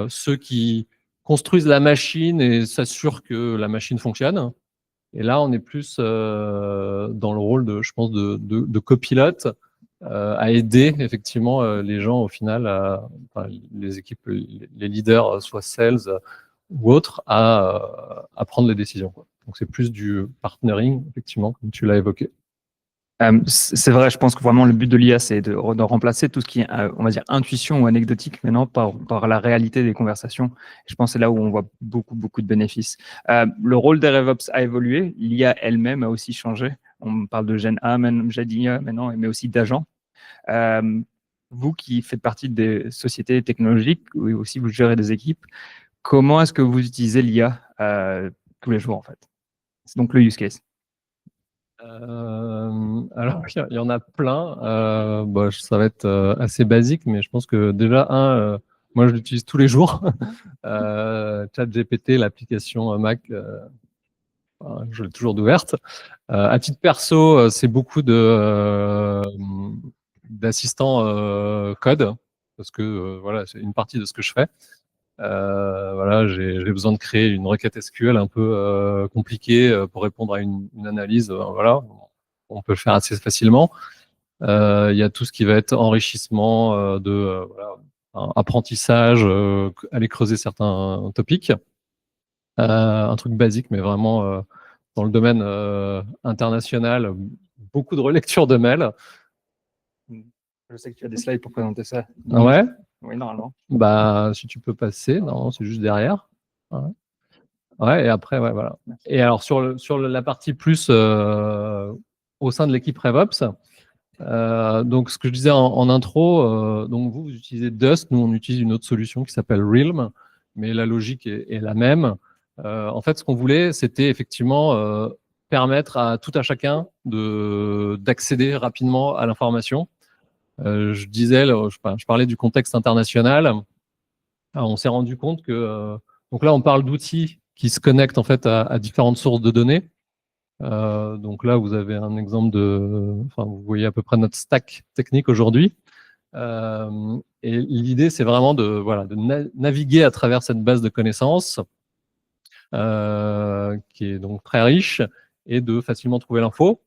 ceux qui construisent la machine et s'assurent que la machine fonctionne. Et là, on est plus dans le rôle de, je pense, de copilote à aider effectivement les gens au final, les équipes, les leaders, soit sales ou autres, à prendre les décisions, quoi. Donc c'est plus du partnering, effectivement, comme tu l'as évoqué. C'est vrai, je pense que vraiment le but de l'IA, c'est de remplacer tout ce qui est, on va dire, intuition ou anecdotique maintenant par la réalité des conversations. Je pense que c'est là où on voit beaucoup de bénéfices. Le rôle des RevOps a évolué. L'IA elle-même a aussi changé. On parle de Gen A, Gen IA maintenant, mais aussi d'agents. Vous qui faites partie des sociétés technologiques, ou aussi vous gérez des équipes, comment est-ce que vous utilisez l'IA tous les jours, en fait? C'est donc le use case. Alors, il y en a plein. Ça va être assez basique, mais je pense que déjà, moi, je l'utilise tous les jours. ChatGPT, l'application Mac, je l'ai toujours ouverte. À titre perso, c'est beaucoup d'assistants code, parce que voilà, c'est une partie de ce que je fais. Voilà, j'ai besoin de créer une requête SQL un peu compliquée pour répondre à une analyse. Voilà, on peut le faire assez facilement. Il y a tout ce qui va être enrichissement voilà, apprentissage, aller creuser certains topics. Un truc basique, mais vraiment dans le domaine international, beaucoup de relecture de mails. Je sais que tu as des slides pour présenter ça. Ah ouais? Oui, normalement. Bah, si tu peux passer, non, c'est juste derrière. Ouais. Ouais, et après, ouais, voilà. Et alors, sur la partie plus au sein de l'équipe RevOps, donc ce que je disais en intro, donc vous utilisez Dust, nous on utilise une autre solution qui s'appelle Realm, mais la logique est la même. En fait, ce qu'on voulait, c'était effectivement permettre à tout à chacun d'accéder rapidement à l'information. Je disais, je parlais du contexte international. Alors, on s'est rendu compte que donc là, on parle d'outils qui se connectent en fait à différentes sources de données. Donc là, vous avez un exemple enfin, vous voyez à peu près notre stack technique aujourd'hui. Et l'idée, c'est vraiment de naviguer à travers cette base de connaissances qui est donc très riche et de facilement trouver l'info.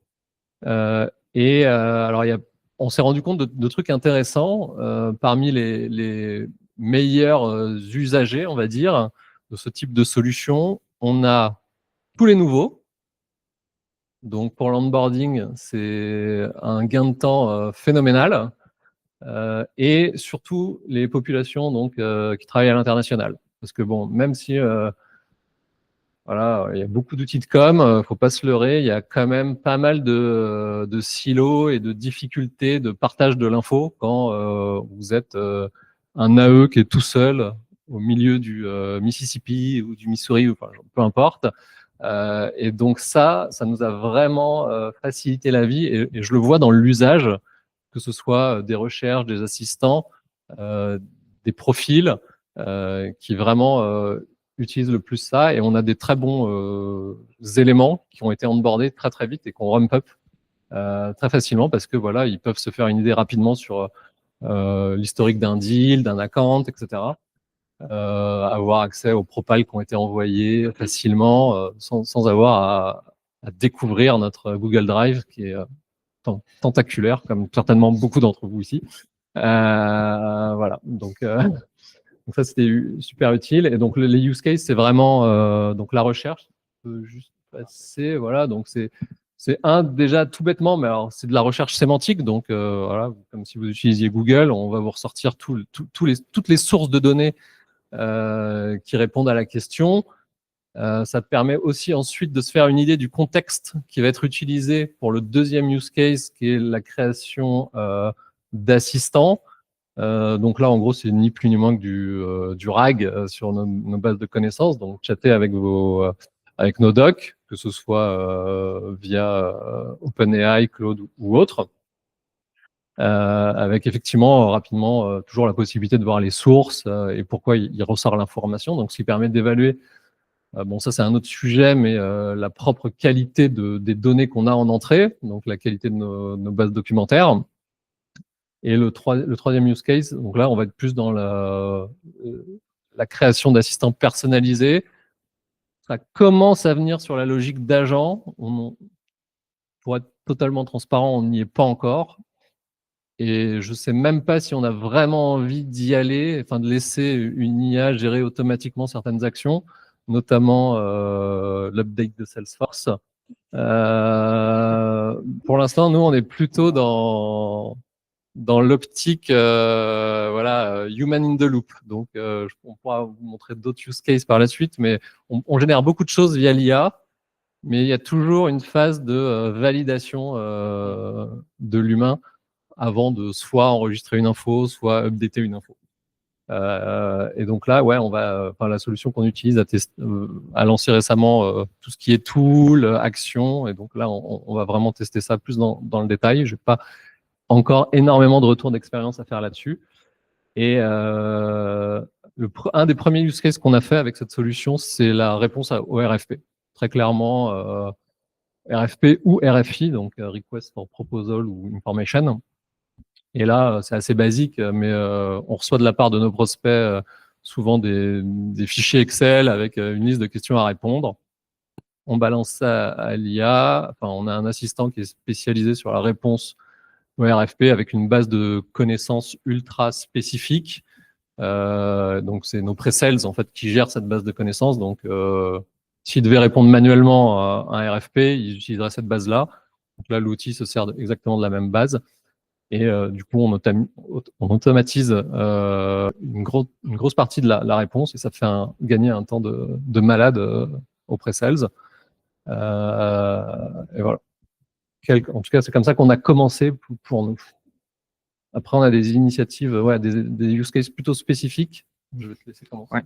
Alors, on s'est rendu compte de trucs intéressants parmi les meilleurs usagers, on va dire, de ce type de solution. On a tous les nouveaux. Donc, pour l'onboarding, c'est un gain de temps phénoménal. Et surtout, les populations donc, qui travaillent à l'international. Parce que, bon, même si voilà, il y a beaucoup d'outils de com, faut pas se leurrer, il y a quand même pas mal de silos et de difficultés de partage de l'info quand vous êtes un AE qui est tout seul au milieu du Mississippi ou du Missouri, ou, enfin, peu importe. Et donc ça nous a vraiment facilité la vie et je le vois dans l'usage, que ce soit des recherches, des assistants, des profils qui vraiment utilisent le plus ça, et on a des très bons éléments qui ont été onboardés très très vite et qu'on ramp up très facilement parce que voilà, ils peuvent se faire une idée rapidement sur l'historique d'un deal, d'un account, etc. Avoir accès aux propals qui ont été envoyés facilement sans avoir à découvrir notre Google Drive qui est tentaculaire, comme certainement beaucoup d'entre vous ici. Voilà, donc ça c'était super utile. Et donc les use cases, c'est vraiment donc la recherche. Je peux juste passer, voilà, donc c'est déjà tout bêtement, mais alors c'est de la recherche sémantique, donc voilà, comme si vous utilisiez Google, on va vous ressortir toutes les sources de données qui répondent à la question. Ça te permet aussi ensuite de se faire une idée du contexte qui va être utilisé pour le deuxième use case, qui est la création d'assistants. Donc là, en gros, c'est ni plus ni moins que du RAG sur nos bases de connaissances. Donc, chatter avec nos docs, que ce soit via OpenAI, Claude ou autre. Avec effectivement rapidement toujours la possibilité de voir les sources et pourquoi il ressort l'information. Donc, ce qui permet d'évaluer, bon, ça c'est un autre sujet, mais la propre qualité des données qu'on a en entrée, donc la qualité de nos bases documentaires. Et le troisième use case, donc là, on va être plus dans la création d'assistants personnalisés. Ça commence à venir sur la logique d'agent. Pour être totalement transparent, on n'y est pas encore. Et je ne sais même pas si on a vraiment envie d'y aller, enfin de laisser une IA gérer automatiquement certaines actions, notamment l'update de Salesforce. Pour l'instant, nous, on est plutôt dans l'optique voilà, human in the loop. Donc, on pourra vous montrer d'autres use cases par la suite, mais on génère beaucoup de choses via l'IA, mais il y a toujours une phase de validation de l'humain avant de soit enregistrer une info, soit updater une info. Et donc là, ouais, la solution qu'on utilise a lancé récemment tout ce qui est tool, action, et donc là, on va vraiment tester ça plus dans le détail. Je vais pas encore énormément de retours d'expérience à faire là-dessus. Et un des premiers use cases qu'on a fait avec cette solution, c'est la réponse au RFP. Très clairement, RFP ou RFI, donc Request for Proposal ou Information. Et là, c'est assez basique, mais on reçoit de la part de nos prospects souvent des fichiers Excel avec une liste de questions à répondre. On balance ça à l'IA. Enfin, on a un assistant qui est spécialisé sur la réponse Ouais, RFP avec une base de connaissances ultra spécifique. Donc, c'est nos pre-sales en fait qui gèrent cette base de connaissances. Donc, s'ils devaient répondre manuellement à un RFP, ils utiliseraient cette base-là. Donc là, l'outil se sert exactement de la même base. Et du coup, on automatise une grosse partie de la réponse et ça fait gagner un temps de malade aux pre-sales. Et voilà. En tout cas, c'est comme ça qu'on a commencé pour nous. Après, on a des initiatives, des use cases plutôt spécifiques. Je vais te laisser commencer. Ouais.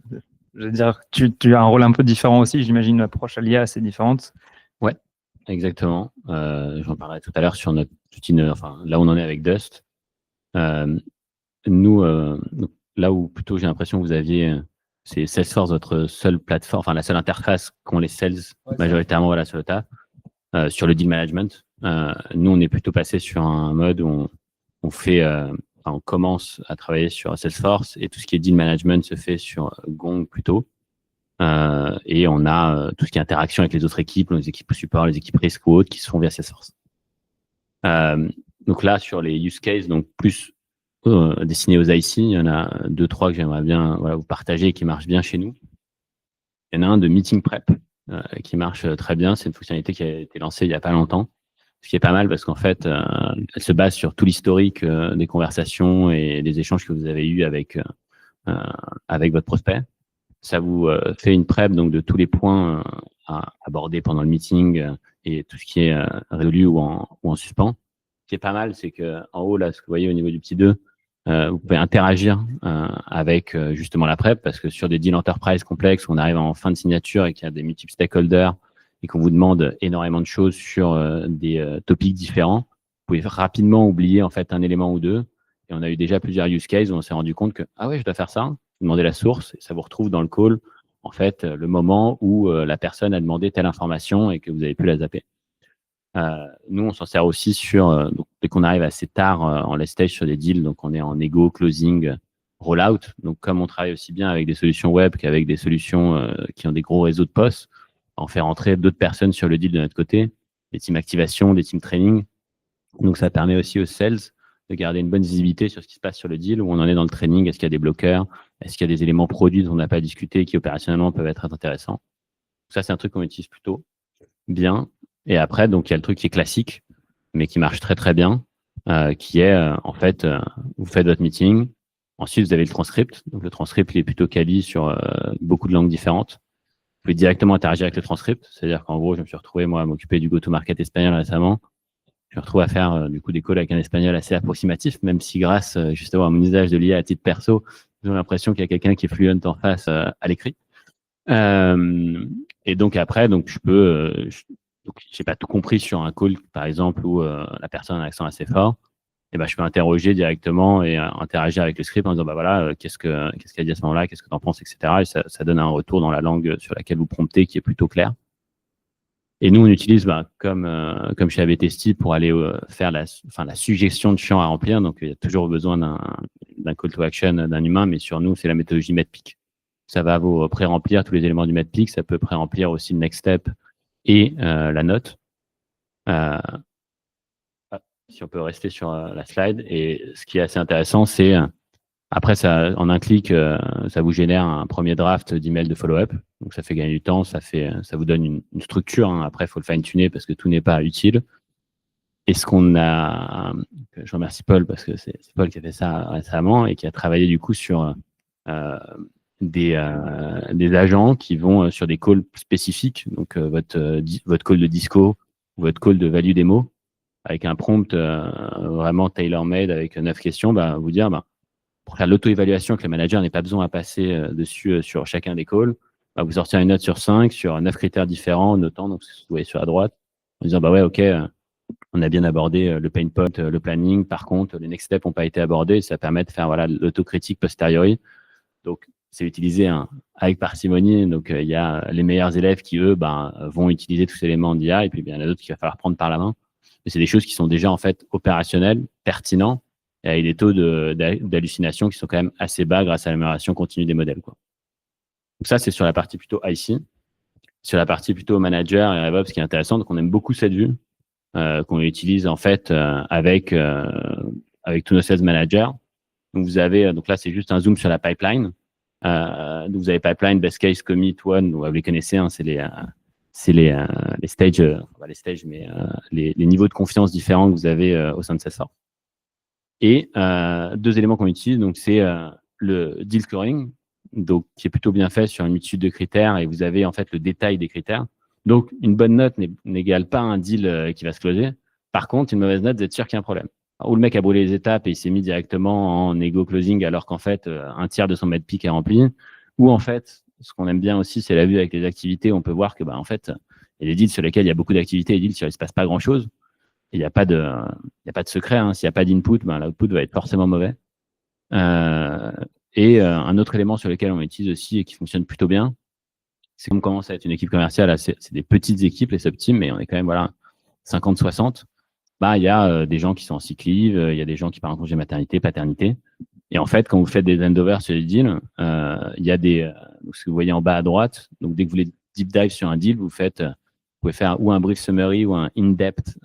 Je veux dire, tu as un rôle un peu différent aussi. J'imagine l'approche à l'IA assez différente. Ouais, exactement. J'en parlais tout à l'heure sur notre outil, enfin, là où on en est avec Dust. Nous, là où plutôt j'ai l'impression que vous aviez, c'est Salesforce, votre seule plateforme, enfin la seule interface qu'ont les sales majoritairement voilà, sur le tas, sur le deal management. Nous, on est plutôt passé sur un mode où on commence à travailler sur Salesforce et tout ce qui est deal management se fait sur Gong plutôt. Et on a tout ce qui est interaction avec les autres équipes, les équipes support, les équipes risque ou autres qui se font via Salesforce. Donc là, sur les use cases, donc plus destinés aux IC, il y en a 2-3 que j'aimerais bien vous partager et qui marchent bien chez nous. Il y en a un de meeting prep qui marche très bien. C'est une fonctionnalité qui a été lancée il n'y a pas longtemps. Ce qui est pas mal parce qu'en fait, elle se base sur tout l'historique des conversations et des échanges que vous avez eus avec votre prospect. Ça vous fait une prep donc de tous les points à aborder pendant le meeting et tout ce qui est résolu ou en suspens. Ce qui est pas mal, c'est que en haut là, ce que vous voyez au niveau du petit 2, vous pouvez interagir avec justement la prep parce que sur des deals enterprise complexes, on arrive en fin de signature et qu'il y a des multiples stakeholders et qu'on vous demande énormément de choses sur des topics différents, vous pouvez rapidement oublier en fait un élément ou deux. Et on a eu déjà plusieurs use cases où on s'est rendu compte que ah ouais, je dois faire ça. Vous demandez la source et ça vous retrouve dans le call en fait le moment où la personne a demandé telle information et que vous avez pu la zapper. Nous, on s'en sert aussi sur donc, dès qu'on arrive assez tard en late stage sur des deals, donc on est en ego, closing, rollout. Donc comme on travaille aussi bien avec des solutions web qu'avec des solutions qui ont des gros réseaux de POS, on fait rentrer d'autres personnes sur le deal de notre côté, des teams activation, des teams training. Donc ça permet aussi aux sales de garder une bonne visibilité sur ce qui se passe sur le deal, où on en est dans le training, est-ce qu'il y a des bloqueurs, est-ce qu'il y a des éléments produits dont on n'a pas discuté et qui opérationnellement peuvent être intéressants. Ça, c'est un truc qu'on utilise plutôt bien. Et après, donc il y a le truc qui est classique, mais qui marche très très bien, qui est en fait, vous faites votre meeting, ensuite vous avez le transcript. Donc le transcript, il est plutôt quali sur beaucoup de langues différentes. Vous pouvez directement interagir avec le transcript, c'est-à-dire qu'en gros, je me suis retrouvé moi à m'occuper du go-to-market espagnol récemment. Je me retrouve à faire du coup des calls avec un espagnol assez approximatif, même si grâce justement à mon usage de l'IA à titre perso, j'ai l'impression qu'il y a quelqu'un qui est fluent en face à l'écrit. Et donc après, donc je peux, donc j'ai pas tout compris sur un call par exemple où la personne a un accent assez fort, et ben je peux interroger directement et interagir avec le script en disant bah voilà qu'est-ce qu'elle a dit à ce moment-là, qu'est-ce que tu en penses, etc. Et ça donne un retour dans la langue sur laquelle vous promptez qui est plutôt clair. Et nous, on utilise comme chez ABTST pour aller faire la suggestion de champs à remplir. Donc, il y a toujours besoin d'un call to action d'un humain, mais sur nous, c'est la méthodologie MEDPIC. Ça va vous pré-remplir tous les éléments du MEDPIC. Ça peut pré-remplir aussi le next step et la note. Si on peut rester sur la slide. Et ce qui est assez intéressant, c'est après, ça, en un clic, ça vous génère un premier draft d'email de follow-up. Donc, ça fait gagner du temps, ça vous donne une structure. Hein. Après, il faut le fine-tuner parce que tout n'est pas utile. Et ce qu'on a, je remercie Paul parce que c'est Paul qui a fait ça récemment et qui a travaillé du coup sur des agents qui vont sur des calls spécifiques. Donc, votre call de disco, votre call de value démo, avec un prompt vraiment tailor-made avec 9 questions, vous dire, pour faire l'auto-évaluation, que le manager n'ait pas besoin à passer dessus sur chacun des calls, vous sortir une note sur 5, sur 9 critères différents, notant, donc vous voyez sur la droite, en disant, ouais, ok, on a bien abordé le pain point, le planning, par contre, les next steps n'ont pas été abordés, ça permet de faire l'autocritique posteriori. Donc, c'est utilisé avec parcimonie, donc il y a les meilleurs élèves qui, eux, vont utiliser tous ces éléments d'IA, et puis il y en a d'autres qu'il va falloir prendre par la main. Mais c'est des choses qui sont déjà en fait opérationnelles, pertinentes, et avec des taux d'hallucination qui sont quand même assez bas grâce à l'amélioration continue des modèles, quoi. Donc ça, c'est sur la partie plutôt IC. Sur la partie plutôt manager et RevOps, ce qui est intéressant, donc on aime beaucoup cette vue. qu'on utilise en fait avec tous nos sales managers. Donc vous avez, donc là c'est juste un zoom sur la pipeline. Donc vous avez pipeline, best case, commit, one. Vous les connaissez, hein, c'est les stages, pas les stages, mais les niveaux de confiance différents que vous avez au sein de Salesforce. Et deux éléments qu'on utilise, donc c'est le deal scoring, donc qui est plutôt bien fait sur une multitude de critères, et vous avez en fait le détail des critères. Donc une bonne note n'égale pas un deal qui va se closer. Par contre, une mauvaise note, vous êtes sûr qu'il y a un problème. Ou le mec a brûlé les étapes et il s'est mis directement en négo closing alors qu'en fait un tiers de son med peak est rempli. Ou en fait, ce qu'on aime bien aussi, c'est la vue avec les activités. On peut voir que en fait, il y a des deals sur lesquels il y a beaucoup d'activités, et des deals sur lesquels il ne se passe pas grand-chose. Il n'y a pas de secret. Hein. S'il n'y a pas d'input, l'output va être forcément mauvais. Et un autre élément sur lequel on utilise aussi et qui fonctionne plutôt bien, c'est qu'on commence à être une équipe commerciale. C'est des petites équipes, les sub-teams, mais on est quand même 50-60. Il y a des gens qui sont en sick leave, il y a des gens qui partent en congé maternité, paternité. Et en fait, quand vous faites des handovers sur les deals, il y a ce que vous voyez en bas à droite. Donc, dès que vous voulez deep dive sur un deal, vous pouvez faire ou un brief summary ou un in-depth,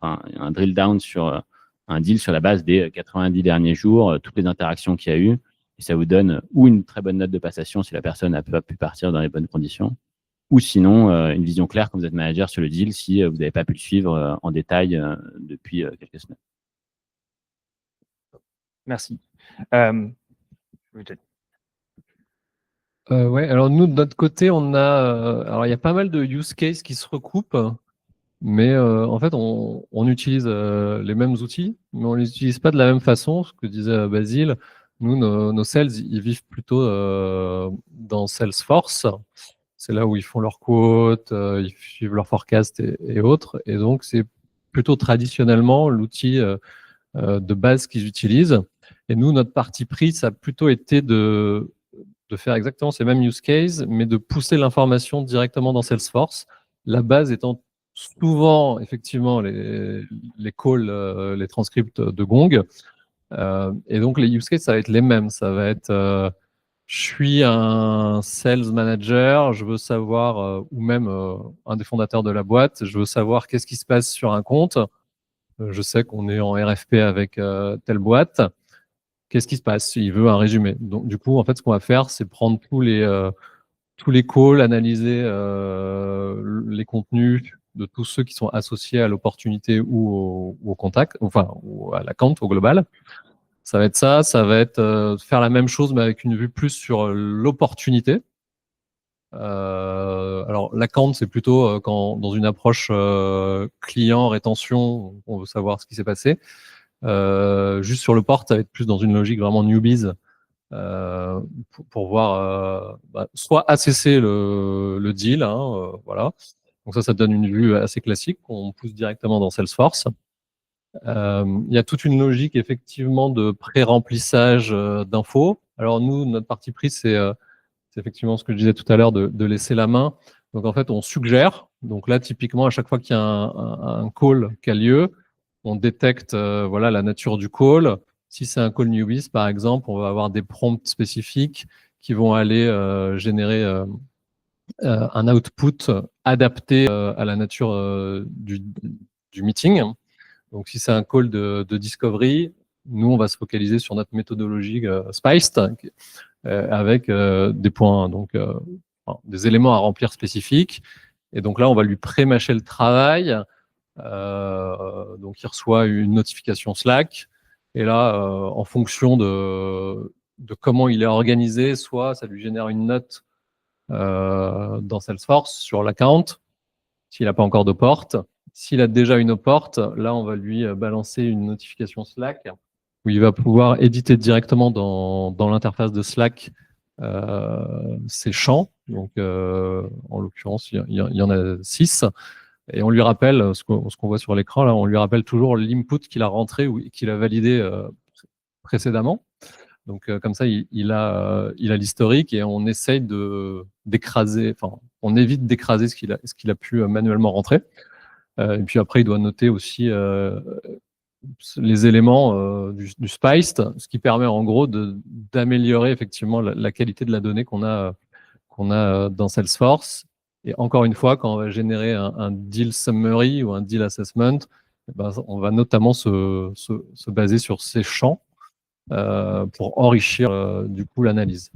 un drill down sur un deal sur la base des 90 derniers jours, toutes les interactions qu'il y a eu. Et ça vous donne ou une très bonne note de passation si la personne n'a pas pu partir dans les bonnes conditions, ou sinon une vision claire quand vous êtes manager sur le deal si vous n'avez pas pu le suivre en détail depuis quelques semaines. Merci. Ouais, alors nous, de notre côté, on a. Alors, il y a pas mal de use cases qui se recoupent, mais en fait, on utilise les mêmes outils, mais on ne les utilise pas de la même façon. Ce que disait Basile, nous, nos sales, ils vivent plutôt dans Salesforce. C'est là où ils font leurs quotes, ils suivent leurs forecasts et autres. Et donc, c'est plutôt traditionnellement l'outil de base qu'ils utilisent. Et nous, notre parti pris, ça a plutôt été de faire exactement ces mêmes use cases, mais de pousser l'information directement dans Salesforce. La base étant souvent, effectivement, les calls, les transcripts de Gong. Et donc, les use cases, ça va être les mêmes. Ça va être, je suis un sales manager, je veux savoir, ou même un des fondateurs de la boîte, je veux savoir qu'est-ce qui se passe sur un compte. Je sais qu'on est en RFP avec telle boîte. Qu'est-ce qui se passe? Il veut un résumé. Donc, du coup, en fait, ce qu'on va faire, c'est prendre tous les calls, analyser les contenus de tous ceux qui sont associés à l'opportunité ou au contact, enfin, ou à l'account au global. Ça va être ça. Ça va être faire la même chose, mais avec une vue plus sur l'opportunité. Alors, l'account, c'est plutôt quand, dans une approche client, rétention, on veut savoir ce qui s'est passé. Juste sur le port, ça va être plus dans une logique vraiment newbies pour voir soit assesser le deal, hein, voilà. Donc ça donne une vue assez classique qu'on pousse directement dans Salesforce. Il y a toute une logique effectivement de pré-remplissage d'infos. Alors nous, notre parti pris, c'est effectivement ce que je disais tout à l'heure de laisser la main. Donc en fait, on suggère. Donc là, typiquement, à chaque fois qu'il y a un call qui a lieu, on détecte voilà, la nature du call. Si c'est un call newbies, par exemple, on va avoir des prompts spécifiques qui vont aller générer un output adapté à la nature du meeting. Donc, si c'est un call de discovery, nous, on va se focaliser sur notre méthodologie Spiced avec des points, donc des éléments à remplir spécifiques. Et donc là, on va lui pré-mâcher le travail. Donc, il reçoit une notification Slack. Et là, en fonction de comment il est organisé, soit ça lui génère une note dans Salesforce sur l'account, s'il n'a pas encore de porte. S'il a déjà une porte, là, on va lui balancer une notification Slack où il va pouvoir éditer directement dans l'interface de Slack ses champs. Donc, en l'occurrence, il y en a 6. Et on lui rappelle, ce qu'on voit sur l'écran, là, on lui rappelle toujours l'input qu'il a rentré ou qu'il a validé précédemment. Donc, comme ça, il a l'historique et on essaye d'écraser, enfin, on évite d'écraser ce qu'il a pu manuellement rentrer. Et puis après, il doit noter aussi les éléments du Spiced, ce qui permet en gros d'améliorer effectivement la qualité de la donnée qu'on a dans Salesforce. Et encore une fois, quand on va générer un deal summary ou un deal assessment, on va notamment se baser sur ces champs pour enrichir du coup l'analyse.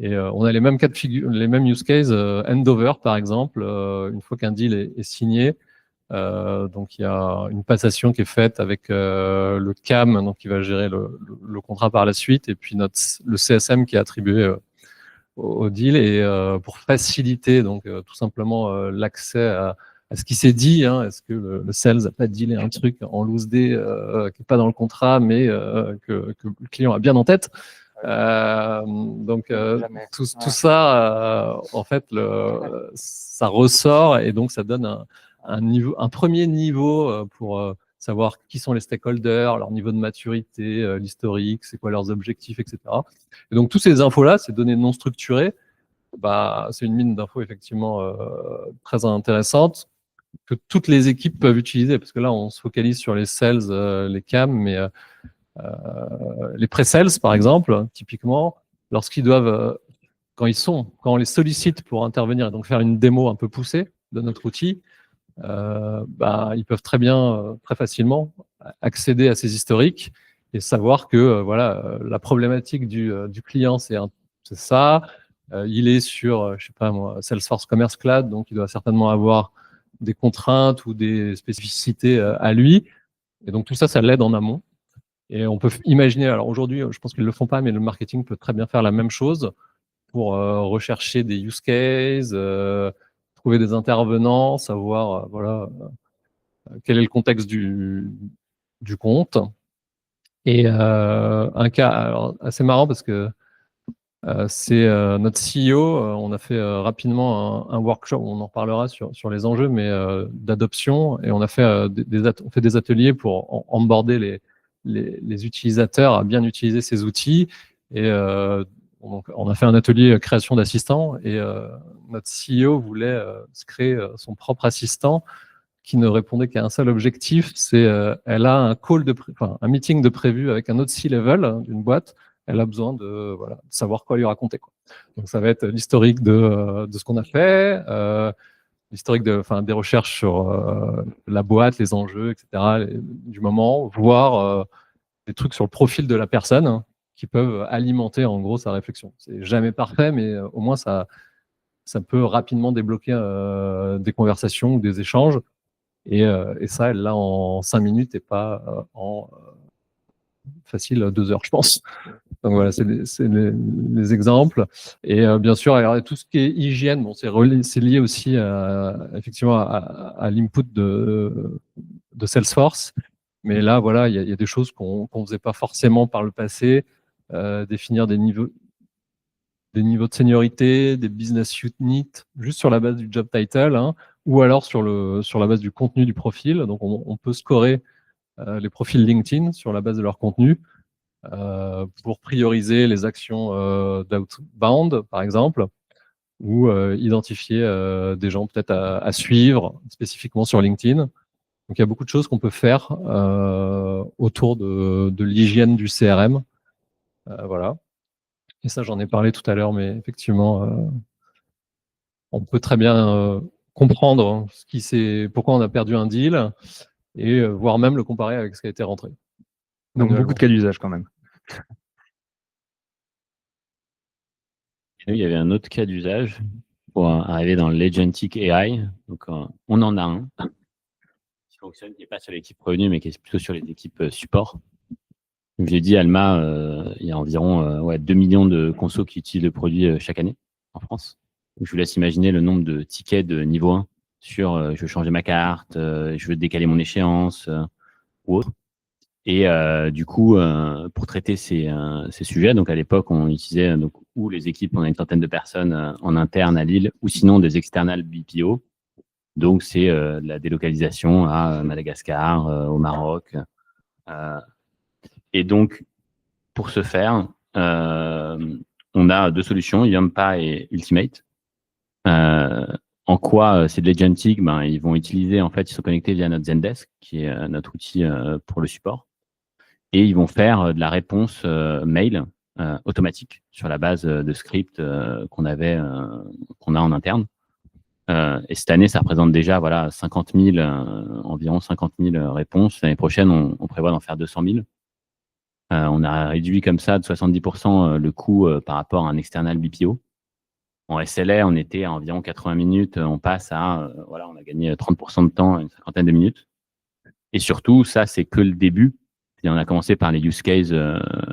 Et on a les mêmes cas de figure, les mêmes use cases, handover par exemple, une fois qu'un deal est signé, donc il y a une passation qui est faite avec le CAM, donc qui va gérer le contrat par la suite, et puis le CSM qui est attribué au deal, et pour faciliter donc tout simplement l'accès à ce qui s'est dit, hein, est-ce que le sales n'a pas dealé un truc en loose day qui n'est pas dans le contrat, mais que le client a bien en tête. Donc tout ça, en fait, ça ressort, et donc ça donne un premier niveau pour savoir qui sont les stakeholders, leur niveau de maturité, l'historique, c'est quoi leurs objectifs, etc. Et donc, toutes ces infos-là, ces données non structurées, c'est une mine d'infos effectivement très intéressante que toutes les équipes peuvent utiliser, parce que là, on se focalise sur les sales, les CAM, mais les pré-sales, par exemple, typiquement, lorsqu'ils doivent, quand on les sollicite pour intervenir et donc faire une démo un peu poussée de notre outil, ils peuvent très facilement accéder à ces historiques et savoir que la problématique du client, c'est ça. Il est sur, je sais pas moi, Salesforce Commerce Cloud, donc il doit certainement avoir des contraintes ou des spécificités à lui. Et donc tout ça, ça l'aide en amont. Et on peut imaginer, alors aujourd'hui, je pense qu'ils ne le font pas, mais le marketing peut très bien faire la même chose pour rechercher des use cases, trouver des intervenants, savoir quel est le contexte du compte. Et un cas assez marrant, parce que c'est notre CEO, on a fait rapidement un workshop, on en reparlera sur les enjeux, mais d'adoption, et on a fait des ateliers pour onboarder les utilisateurs à bien utiliser ces outils. Et on a fait un atelier création d'assistants, et notre CEO voulait se créer son propre assistant qui ne répondait qu'à un seul objectif, c'est elle a un meeting de prévu avec un autre C-level d'une boîte. Elle a besoin de savoir quoi lui raconter, quoi. Donc ça va être l'historique de ce qu'on a fait, l'historique des recherches sur la boîte, les enjeux, etc. du moment, voire des trucs sur le profil de la personne, hein, qui peuvent alimenter en gros sa réflexion. C'est jamais parfait, mais au moins ça peut rapidement débloquer des conversations ou des échanges. Et ça, elle l'a en 5 minutes et pas en facile 2 heures, je pense. Donc voilà, c'est les exemples. Et bien sûr, alors, tout ce qui est hygiène, bon, c'est lié aussi effectivement à l'input de Salesforce. Mais là, voilà, il y a des choses qu'on ne faisait pas forcément par le passé, définir des niveaux de seniorité, des business units, juste sur la base du job title, hein, ou alors sur la base du contenu du profil. Donc, on peut scorer les profils LinkedIn sur la base de leur contenu pour prioriser les actions d'outbound, par exemple, ou identifier des gens peut-être à suivre spécifiquement sur LinkedIn. Donc, il y a beaucoup de choses qu'on peut faire autour de l'hygiène du CRM. Voilà. Et ça, j'en ai parlé tout à l'heure, mais effectivement, on peut très bien comprendre pourquoi on a perdu un deal, et voire même le comparer avec ce qui a été rentré. Donc beaucoup de cas d'usage quand même. Il y avait un autre cas d'usage pour arriver dans l'Agentic AI. Donc, on en a un qui fonctionne, qui n'est pas sur l'équipe revenu, mais qui est plutôt sur les équipes support. Comme j'ai dit, Alma, il y a environ 2 millions de consos qui utilisent le produit chaque année en France. Donc, je vous laisse imaginer le nombre de tickets de niveau 1 sur je veux changer ma carte, je veux décaler mon échéance ou autre. Et du coup, pour traiter ces sujets, donc à l'époque, on utilisait ou les équipes, on a une centaine de personnes en interne à Lille, ou sinon des external BPO. Donc, c'est de la délocalisation à Madagascar, au Maroc. Et donc, pour ce faire, on a 2 solutions, Yampa et Ultimate. En quoi c'est de l'agentic? Ils vont utiliser, en fait, ils sont connectés via notre Zendesk, qui est notre outil pour le support. Et ils vont faire de la réponse mail automatique sur la base de scripts qu'on a en interne. Et cette année, ça représente déjà voilà, environ 50 000 réponses. L'année prochaine, on prévoit d'en faire 200 000. On a réduit comme ça de 70% le coût par rapport à un external BPO. En SLA, on était à environ 80 minutes. On passe à, voilà, on a gagné 30% de temps, une cinquantaine de minutes. Et surtout, ça, c'est que le début. Et on a commencé par les use cases,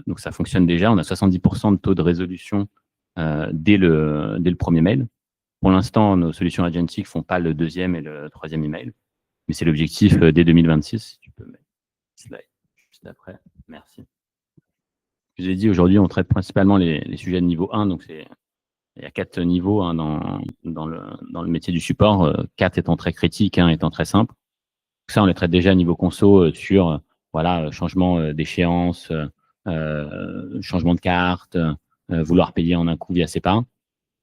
donc ça fonctionne déjà. On a 70% de taux de résolution dès le premier mail. Pour l'instant, nos solutions agentic font pas le deuxième et le troisième email, mais c'est l'objectif dès 2026. Si tu peux mettre slide juste après. Merci. Je vous ai dit, aujourd'hui, on traite principalement les sujets de niveau 1, donc il y a 4 niveaux hein, dans le métier du support, 4 étant très critiques, 1 étant très simple. Ça, on les traite déjà à niveau conso sur voilà, changement d'échéance, changement de carte, vouloir payer en un coup via SEPA.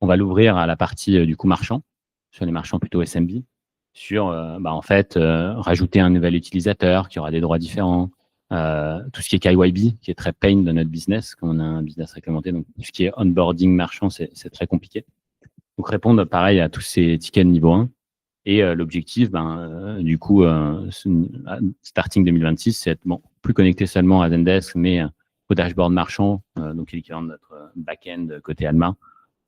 On va l'ouvrir à la partie du coup marchand, sur les marchands plutôt SMB, sur en fait rajouter un nouvel utilisateur qui aura des droits différents, tout ce qui est KYB, qui est très pain de notre business, quand on a un business réglementé, donc tout ce qui est onboarding marchand, c'est très compliqué. Donc répondre pareil à tous ces tickets de niveau 1. Et l'objectif, du coup, starting 2026, c'est être plus connecté seulement à Zendesk, mais au dashboard marchand, donc l'équivalent de notre back-end côté Alma,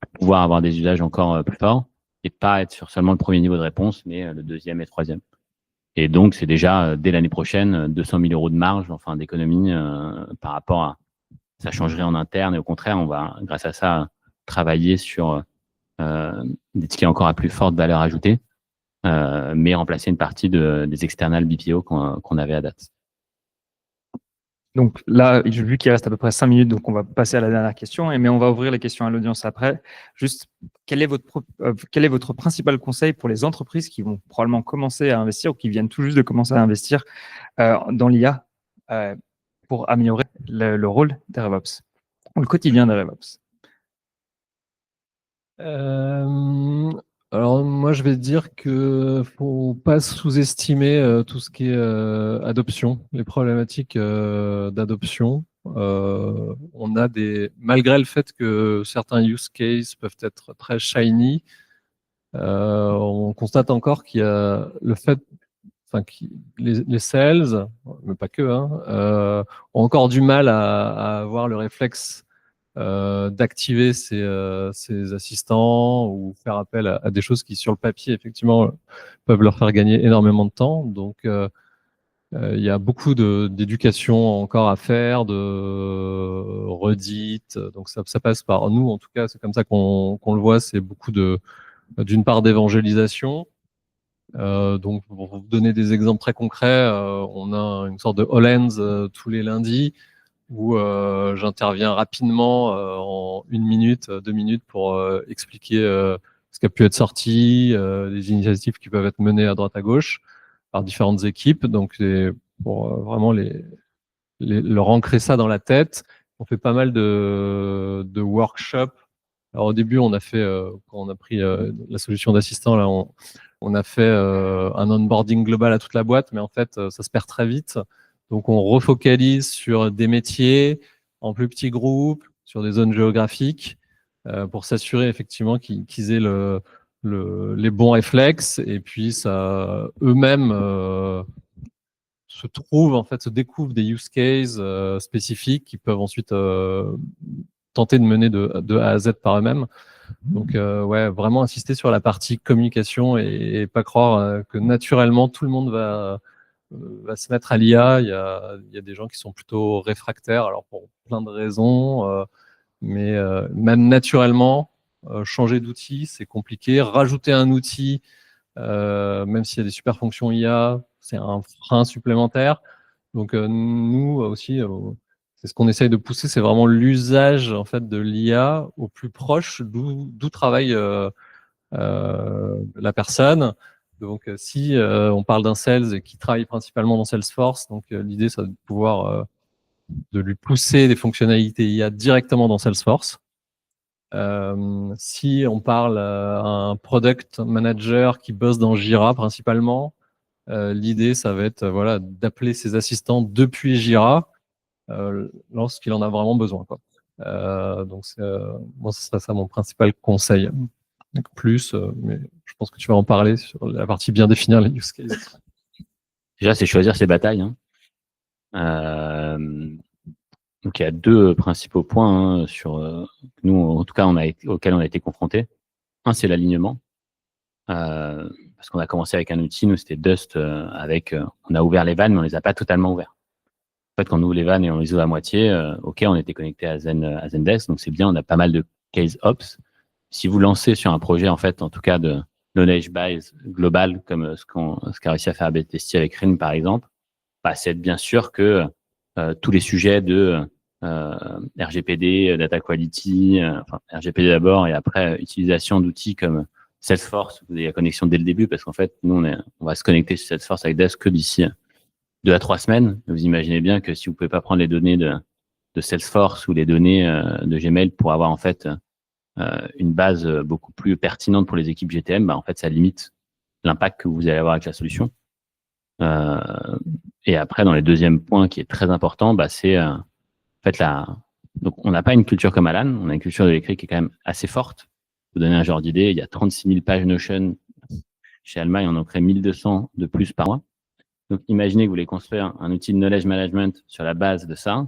pour pouvoir avoir des usages encore plus forts et pas être sur seulement le premier niveau de réponse, mais le deuxième et le troisième. Et donc, c'est déjà, dès l'année prochaine, 200 000 € de marge, enfin d'économie par rapport à... Ça changerait en interne et au contraire, on va, grâce à ça, travailler sur des tickets encore à plus forte valeur ajoutée, mais remplacer une partie des external BPO qu'on avait à date. Donc là, vu qu'il reste à peu près 5 minutes, donc on va passer à la dernière question, mais on va ouvrir les questions à l'audience après. Juste, quel est votre principal conseil pour les entreprises qui vont probablement commencer à investir ou qui viennent tout juste de commencer à investir dans l'IA pour améliorer le rôle des RevOps, ou le quotidien des RevOps? Alors moi je vais dire que faut pas sous-estimer tout ce qui est adoption, les problématiques d'adoption. On a malgré le fait que certains use cases peuvent être très shiny, on constate encore qu'il y a le fait, enfin les sales, mais pas que, ont encore du mal à avoir le réflexe d'activer ces assistants ou faire appel à des choses qui, sur le papier, effectivement, peuvent leur faire gagner énormément de temps. Donc, il y a beaucoup d'éducation encore à faire, de redites. Donc, ça passe par nous, en tout cas, c'est comme ça qu'on le voit, c'est beaucoup d'une part d'évangélisation. Donc, pour vous donner des exemples très concrets, on a une sorte de All Hands tous les lundis, où j'interviens rapidement en 1 minute, 2 minutes pour expliquer ce qui a pu être sorti, les initiatives qui peuvent être menées à droite à gauche par différentes équipes. Donc, c'est pour vraiment leur ancrer ça dans la tête. On fait pas mal de workshops. Alors au début, on a fait, quand on a pris la solution d'assistant, là, on a fait un onboarding global à toute la boîte, mais en fait, ça se perd très vite. Donc, on refocalise sur des métiers en plus petits groupes, sur des zones géographiques, pour s'assurer effectivement qu'ils aient les bons réflexes. Et puis, ça eux-mêmes se découvrent des use cases spécifiques qui peuvent ensuite tenter de mener de A à Z par eux-mêmes. Donc, ouais, vraiment insister sur la partie communication et pas croire que naturellement tout le monde va se mettre à l'IA. Il y a des gens qui sont plutôt réfractaires, alors pour plein de raisons, mais même naturellement, changer d'outil, c'est compliqué. Rajouter un outil, même s'il y a des super fonctions IA, c'est un frein supplémentaire. Donc nous aussi, c'est ce qu'on essaye de pousser, c'est vraiment l'usage en fait de l'IA au plus proche d'où travaille la personne. Donc, si on parle d'un sales qui travaille principalement dans Salesforce, donc l'idée, c'est de pouvoir de lui pousser des fonctionnalités IA directement dans Salesforce. Si on parle à un product manager qui bosse dans Jira principalement, l'idée, ça va être voilà, d'appeler ses assistants depuis Jira lorsqu'il en a vraiment besoin, quoi. Donc, moi, ce serait ça mon principal conseil. Donc, plus, mais je pense que tu vas en parler sur la partie bien définir les use cases. Déjà, c'est choisir ses batailles, hein. Donc, il y a deux principaux points, hein, sur nous, en tout cas, auxquels on a été confrontés. Un, c'est l'alignement. Parce qu'on a commencé avec un outil, nous, c'était Dust, on a ouvert les vannes, mais on les a pas totalement ouverts. En fait, quand on ouvre les vannes et on les ouvre à moitié, OK, on était connecté à Zendesk, donc c'est bien, on a pas mal de case ops. Si vous lancez sur un projet, en fait, en tout cas de knowledge base global, comme ce qu'a réussi à faire BTST avec RIM, par exemple, bah, c'est être bien sûr que tous les sujets de RGPD, data quality, enfin, RGPD d'abord et après utilisation d'outils comme Salesforce, vous avez la connexion dès le début parce qu'en fait, nous, on va se connecter sur Salesforce avec Desk que d'ici 2 à 3 semaines. Vous imaginez bien que si vous pouvez pas prendre les données de Salesforce ou les données de Gmail pour avoir en fait une base beaucoup plus pertinente pour les équipes GTM, bah, en fait, ça limite l'impact que vous allez avoir avec la solution. Et après, dans les deuxièmes points qui est très important, bah, c'est en fait donc on n'a pas une culture comme Alan, on a une culture de l'écrit qui est quand même assez forte. Pour vous donner un genre d'idée, il y a 36 000 pages Notion chez Alma et on en crée 1200 de plus par mois. Donc imaginez que vous voulez construire un outil de knowledge management sur la base de ça,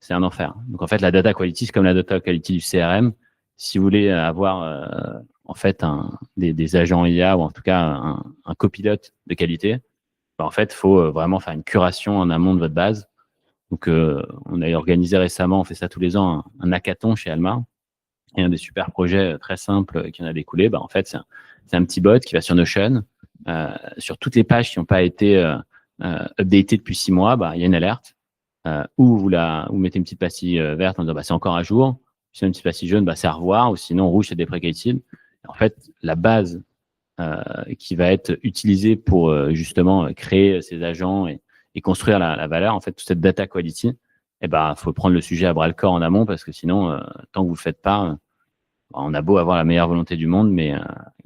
c'est un enfer. Donc en fait, la data quality, c'est comme la data quality du CRM. Si vous voulez avoir en fait des agents IA ou en tout cas un copilote de qualité, bah, en fait, il faut vraiment faire une curation en amont de votre base. Donc, on a organisé récemment, on fait ça tous les ans, un hackathon chez Alma. Et un des super projets très simples qui en a découlé, bah, en fait, c'est un petit bot qui va sur Notion. Sur toutes les pages qui n'ont pas été updatées depuis 6 mois, bah, il y a une alerte. Ou vous mettez une petite pastille verte en disant bah, c'est encore à jour. Sinon, une petite pastille jaune, bah, c'est à revoir. Ou sinon, rouge, c'est deprecated. En fait, la base qui va être utilisée pour justement créer ces agents et construire la valeur, en fait, toute cette data quality, eh ben, faut prendre le sujet à bras le corps en amont parce que sinon, tant que vous le faites pas, on a beau avoir la meilleure volonté du monde, mais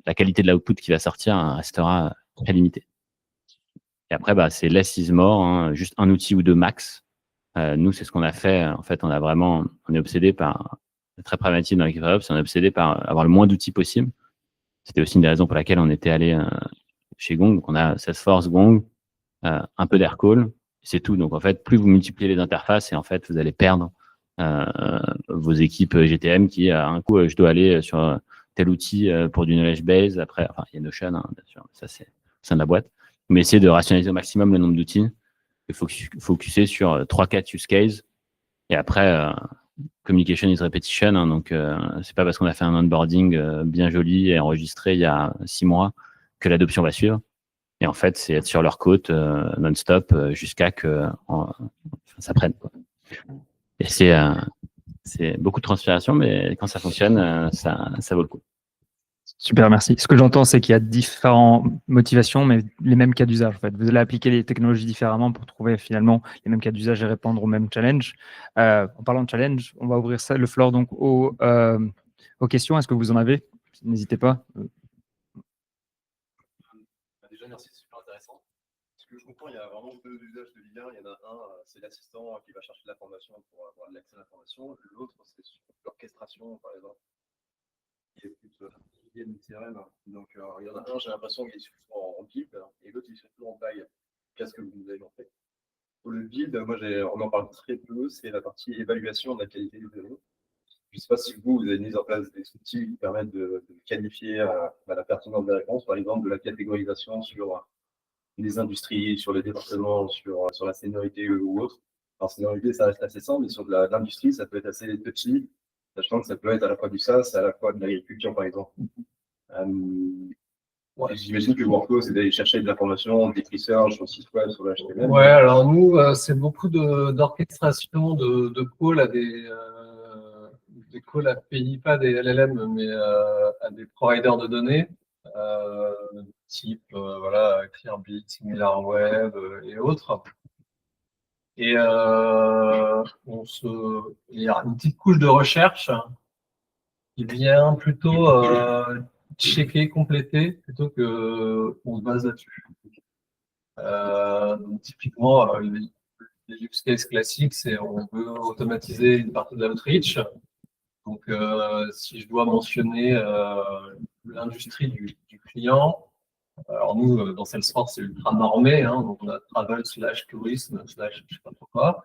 la qualité de l'output qui va sortir restera très limitée. Et après, bah, c'est less is more, hein, juste un outil ou deux max. Nous, c'est ce qu'on a fait. En fait, on est obsédé par, très pragmatique dans l'équipe DevOps, on est obsédé par avoir le moins d'outils possible. C'était aussi une des raisons pour laquelle on était allé chez Gong. Donc, on a Salesforce, Gong, un peu d'Aircall, c'est tout. Donc, en fait, plus vous multipliez les interfaces et en fait, vous allez perdre vos équipes GTM qui, à un coup, je dois aller sur tel outil pour du knowledge base. Après, enfin, il y a Notion, hein, bien sûr, ça, c'est au sein de la boîte. Mais essayez de rationaliser au maximum le nombre d'outils. Il faut focuser sur 3-4 use cases. Et après, communication is repetition. Hein, donc, c'est pas parce qu'on a fait un onboarding bien joli et enregistré il y a 6 mois que l'adoption va suivre. Et en fait, c'est être sur leur côte non-stop jusqu'à que ça prenne, quoi. Et c'est beaucoup de transpiration, mais quand ça fonctionne, ça vaut le coup. Super, merci. Ce que j'entends, c'est qu'il y a différentes motivations, mais les mêmes cas d'usage. En fait. Vous allez appliquer les technologies différemment pour trouver finalement les mêmes cas d'usage et répondre aux mêmes challenges. En parlant de challenge, on va ouvrir le floor donc aux questions. Est-ce que vous en avez? N'hésitez pas. Déjà, merci, c'est super intéressant. Ce que je comprends, il y a vraiment deux usages de l'IA. Il y en a un, c'est l'assistant qui va chercher de l'information pour avoir l'accès à l'information. L'autre, c'est l'orchestration, par exemple, qui est plus lié à une CRM. Donc, il y en a un, j'ai l'impression qu'il est surtout en build, et l'autre, il est surtout en buy. Qu'est-ce que vous avez en fait? Pour le build, moi, on en parle très peu, c'est la partie évaluation de la qualité des données. Je ne sais pas si vous avez mis en place des outils qui permettent de qualifier la pertinence des réponses, par exemple, de la catégorisation sur les industries, sur les départements, sur la seniorité ou autre. Alors, seniorité, ça reste assez simple, mais sur de l'industrie, ça peut être assez touchy, sachant que ça peut être à la fois du SaaS, à la fois de l'agriculture, par exemple. J'imagine que Workflow, c'est d'aller chercher de l'information, des research sur le site web, sur le HTML. Ouais, alors nous, c'est beaucoup d'orchestration de calls à des calls API, pas des LLM, mais à des providers de données, type voilà, Clearbit, SimilarWeb et autres. Et il y a une petite couche de recherche qui vient plutôt checker, compléter, plutôt qu'on se base là-dessus. Donc, typiquement, les use cases classiques, c'est on veut automatiser une partie de l'outreach. Donc, si je dois mentionner l'industrie du client. Alors nous, dans Salesforce, c'est ultra normé, hein, donc on a travel / tourisme / je sais pas trop quoi.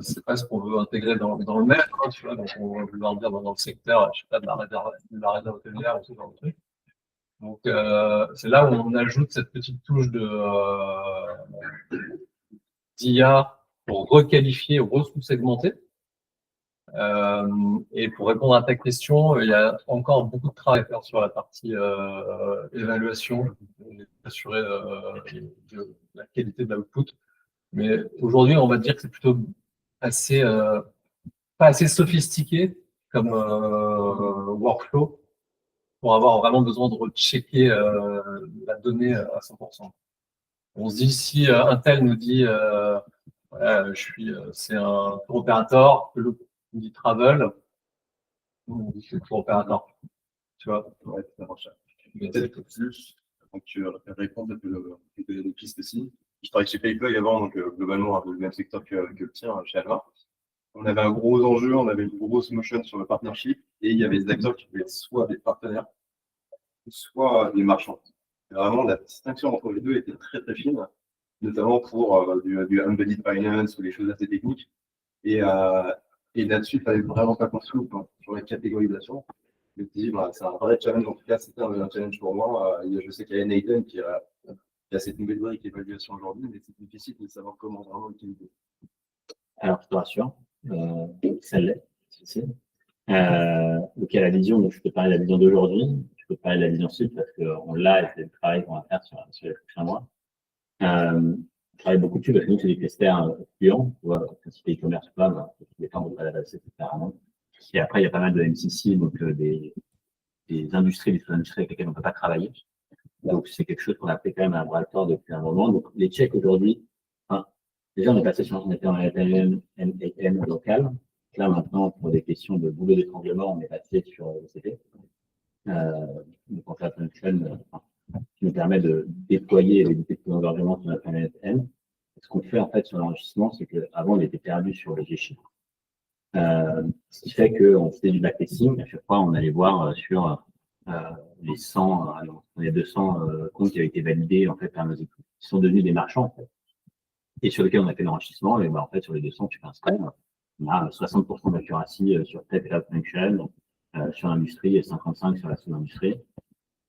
C'est pas ce qu'on veut intégrer dans le mail, hein, tu vois, donc on va vouloir dire dans le secteur, je sais pas, de la réserve hôtelière ou ce genre de truc. Donc c'est là où on ajoute cette petite touche d'IA pour requalifier, re-sous-segmenter. Et pour répondre à ta question, il y a encore beaucoup de travail à faire sur la partie évaluation, assurer la qualité de l'output. Mais aujourd'hui, on va dire que c'est plutôt assez, pas assez sophistiqué comme workflow pour avoir vraiment besoin de rechecker la donnée à 100%. On se dit, si un tel nous dit, voilà, c'est un tour opérateur, l'autre nous dit travel, on dit c'est le tour opérateur. Tu vois? Ouais, ça marche. Peut-être plus, donc tu réponds peut-être des pistes aussi. Je travaillais chez PayPal avant, donc globalement un peu le même secteur que le tien, chez Alma. On avait un gros enjeu, on avait une grosse motion sur le partnership, et il y avait des acteurs qui pouvaient être soit des partenaires, soit des marchands. Et vraiment, la distinction entre les deux était très très fine, notamment pour du embedded finance ou des choses assez techniques. Et là-dessus, il fallait vraiment pas qu'on se loupe sur la catégorisation. Je me dis, bah, c'est un vrai challenge, en tout cas, c'était un challenge pour moi. Je sais qu'il y a Nathan qui a cette nouvelle brique d'évaluation aujourd'hui, mais c'est difficile de savoir comment vraiment utiliser. Alors, je te rassure, ça l'est, c'est donc, il y a la vision, donc je peux parler de la vision d'aujourd'hui, je peux parler de la vision sud parce qu'on l'a et c'est le travail qu'on va faire sur les prochains mois. Je travaille beaucoup dessus parce que nous, c'est des clusters clients, tu vois, principe e-commerce ou pas, bah, les temps, on va l'adresser séparément. Et après, il y a pas mal de MCC, donc des industries, des sous-industries avec lesquelles on ne peut pas travailler. Donc, c'est quelque chose qu'on a fait quand même à bras le corps depuis un moment. Donc, les checks aujourd'hui, déjà, on est passé sur un NAM local. Là, maintenant, pour des questions de boulot d'étranglement, on est passé sur OCP. Donc, en fait, function qui nous permet de déployer et d'éviter tout l'engorgement sur la planète M. Ce qu'on fait, en fait, sur l'enrichissement, c'est qu'avant, il était perdu sur les G-chiffres. Ce qui fait qu'on faisait du backtesting. À chaque fois, on allait voir sur les 100, les 200 comptes qui avaient été validés, en fait, par nos équipes, qui sont devenus des marchands, en fait, et sur lesquels on a fait l'enrichissement. Et ben, en fait, sur les 200, tu fais un scan. On a 60% d'accuracy sur tech cloud function, sur l'industrie et 55% sur la sous-industrie.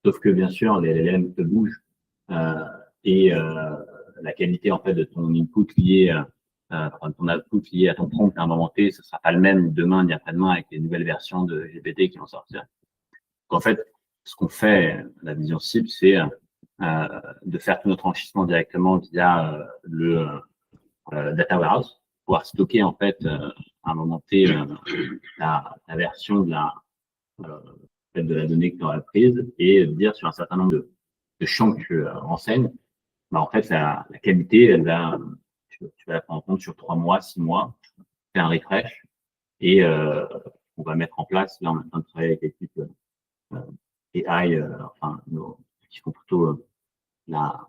Sauf que, bien sûr, les LLM te bougent et la qualité, en fait, de ton input lié ton output lié à ton prompt à un moment T, ce ne sera pas le même demain ni après-demain avec les nouvelles versions de GPT qui vont sortir. Donc, en fait, ce qu'on fait, la vision cible, c'est de faire tout notre enrichissement directement via le data warehouse, pouvoir stocker en fait à un moment T la version de la donnée que tu auras prise et dire sur un certain nombre de champs que tu renseignes, bah, en fait, la qualité, elle va, tu vas la prendre en compte sur 3 mois, 6 mois, faire un refresh et on va mettre en place, là on est en train de travailler avec l'équipe AI, qui font plutôt la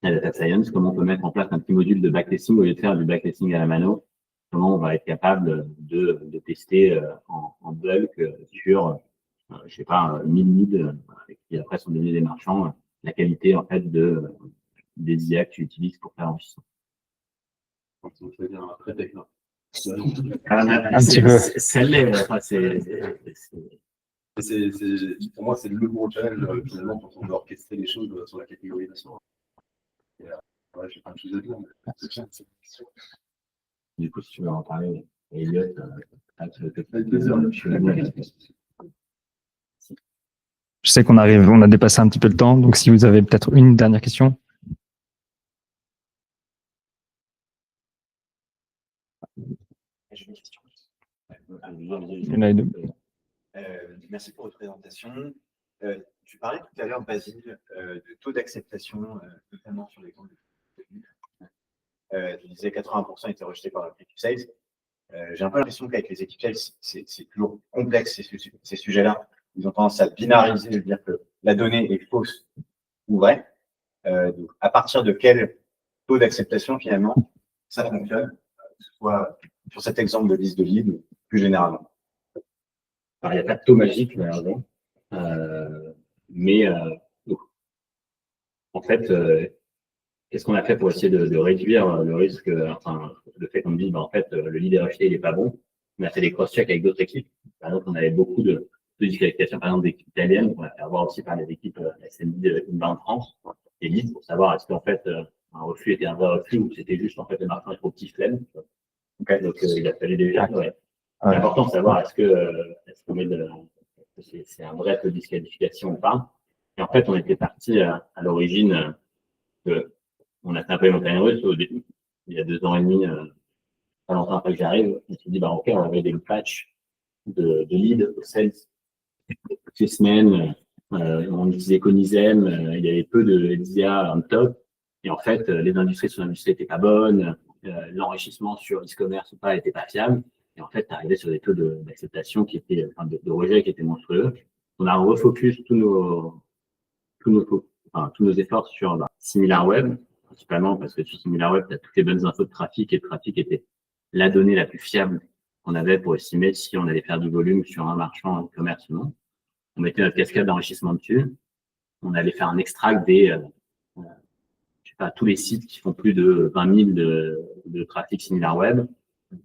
data science, comment on peut mettre en place un petit module de backtesting au lieu de faire du backtesting à la mano, comment on va être capable de tester en bulk sur, je sais pas, 1000 leads qui après sont devenus des marchands, la qualité en fait des IA que tu utilises pour faire l'enrichissement. Ça fait bien très technique. Un petit peu. Celle-là, pour moi, c'est le gros challenge finalement quand on veut orchestrer les choses sur la catégorisation. Ouais, j'ai plein de choses à dire. Du coup, si tu veux en parler, Elliot, je sais qu'on a dépassé un petit peu le temps, donc si vous avez peut-être une dernière question. J'ai une question. Il y en a deux. Merci pour votre présentation. Tu parlais tout à l'heure, Basile, de taux d'acceptation, notamment sur les comptes de revenus. Tu disais 80% étaient rejetés par l'équipe sales. J'ai un peu l'impression qu'avec les équipes sales, c'est toujours complexe ces sujets-là. Ils ont tendance à binariser, de dire que la donnée est fausse ou vraie. Donc, à partir de quel taux d'acceptation, finalement, ça fonctionne, que ce soit sur cet exemple de liste de leads ou plus généralement? Alors, il n'y a pas de taux magique, malheureusement. Mais en fait, qu'est-ce qu'on a fait pour essayer de réduire le risque, enfin, le fait qu'on me dise, en fait, le lead rejeté, il est pas bon. On a fait des cross-checks avec d'autres équipes. Par exemple, on avait beaucoup de disqualifications, par exemple, d'équipes italiennes, qu'on a fait avoir aussi par les équipes SMB Inbound France, et lead, pour savoir est-ce qu'en fait, un refus était un vrai refus ou c'était juste, en fait, le marchand est trop petit flemme. Okay. Donc, il a fallu déjà, ouais. C'est important de savoir est-ce qu'on met c'est un vrai taux de disqualification ou pas. Et en fait, on était parti à l'origine on a fait un peu les montagnes russes au début, il y a 2 ans et demi, pas longtemps après que j'arrive, on s'est dit, bah, ok, on avait des patchs de lead au sales toutes les semaines, on utilisait Conisem, il y avait peu de LDA en top, et en fait, les industries sur l'industrie n'étaient pas bonnes, l'enrichissement sur e-commerce ou pas était pas fiable, et en fait, tu arrivais sur des taux d'acceptation qui étaient, enfin, de rejet qui étaient monstrueux. On a refocus tous nos efforts sur SimilarWeb, principalement parce que sur SimilarWeb, tu as toutes les bonnes infos de trafic, et le trafic était la donnée la plus fiable qu'on avait pour estimer si on allait faire du volume sur un marchand e-commerce ou non. On mettait notre cascade d'enrichissement dessus. On allait faire un extract des, je sais pas, tous les sites qui font plus de 20 000 de trafic SimilarWeb.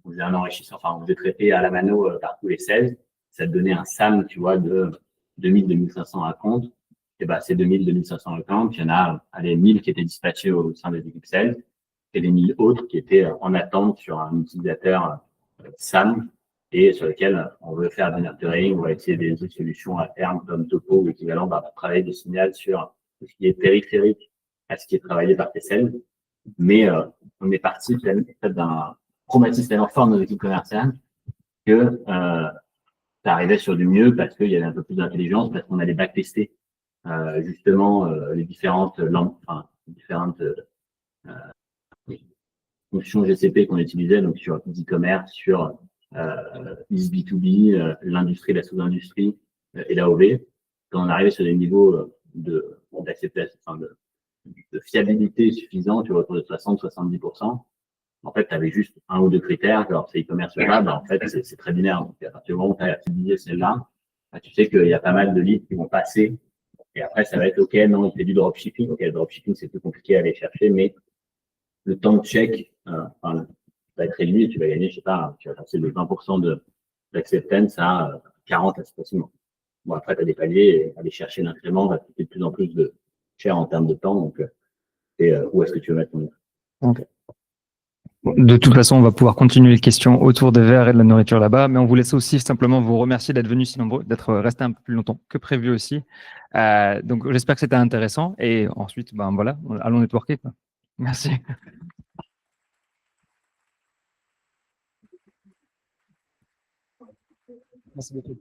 On faisait un enrichissement, enfin, on faisait traiter à la mano par tous les 16. Ça te donnait un SAM, tu vois, de 2000, 2500 à compte. Et ben, ces 2000, 2500 accounts, il y en a, allez, 1000 qui étaient dispatchés au sein des équipes sales et les 1000 autres qui étaient en attente sur un utilisateur SAM et sur lequel on veut faire du nurturing, on va essayer des autres solutions à terme comme Topo ou équivalent, travailler des signaux sur ce qui est périphérique à ce qui est travaillé par tes sales. Mais on est parti d'un traumatisme tellement fort de nos équipes commerciales que ça arrivait sur du mieux parce qu'il y avait un peu plus d'intelligence, parce qu'on allait backtester justement les différentes fonctions GCP qu'on utilisait, donc sur e-commerce, sur B2B, l'industrie, la sous-industrie et l'AOV. Quand on arrivait sur des niveaux d'acceptation, de fiabilité suffisants, tu vois, autour de 60-70%, en fait, tu avais juste un ou deux critères, genre c'est e-commerce ou pas, en fait, c'est très binaire. Donc, à partir du moment où tu as utilisé celle-là, tu sais qu'il y a pas mal de leads qui vont passer. Et après, ça va être OK, non, il fait du dropshipping. OK, le dropshipping, c'est plus compliqué à aller chercher, mais le temps de check va être réduit et tu vas gagner, je sais pas, tu vas passer de 20% d'acceptance à 40 assez facilement. Bon, après, tu as des paliers et aller chercher l'incrément va coûter de plus en plus de cher en termes de temps. Donc, où est-ce que tu veux mettre ton OK. De toute façon, on va pouvoir continuer les questions autour des verres et de la nourriture là-bas, mais on vous laisse aussi simplement vous remercier d'être venus si nombreux, d'être restés un peu plus longtemps que prévu aussi. Donc, j'espère que c'était intéressant et ensuite, ben voilà, allons networker, quoi. Merci. Merci beaucoup.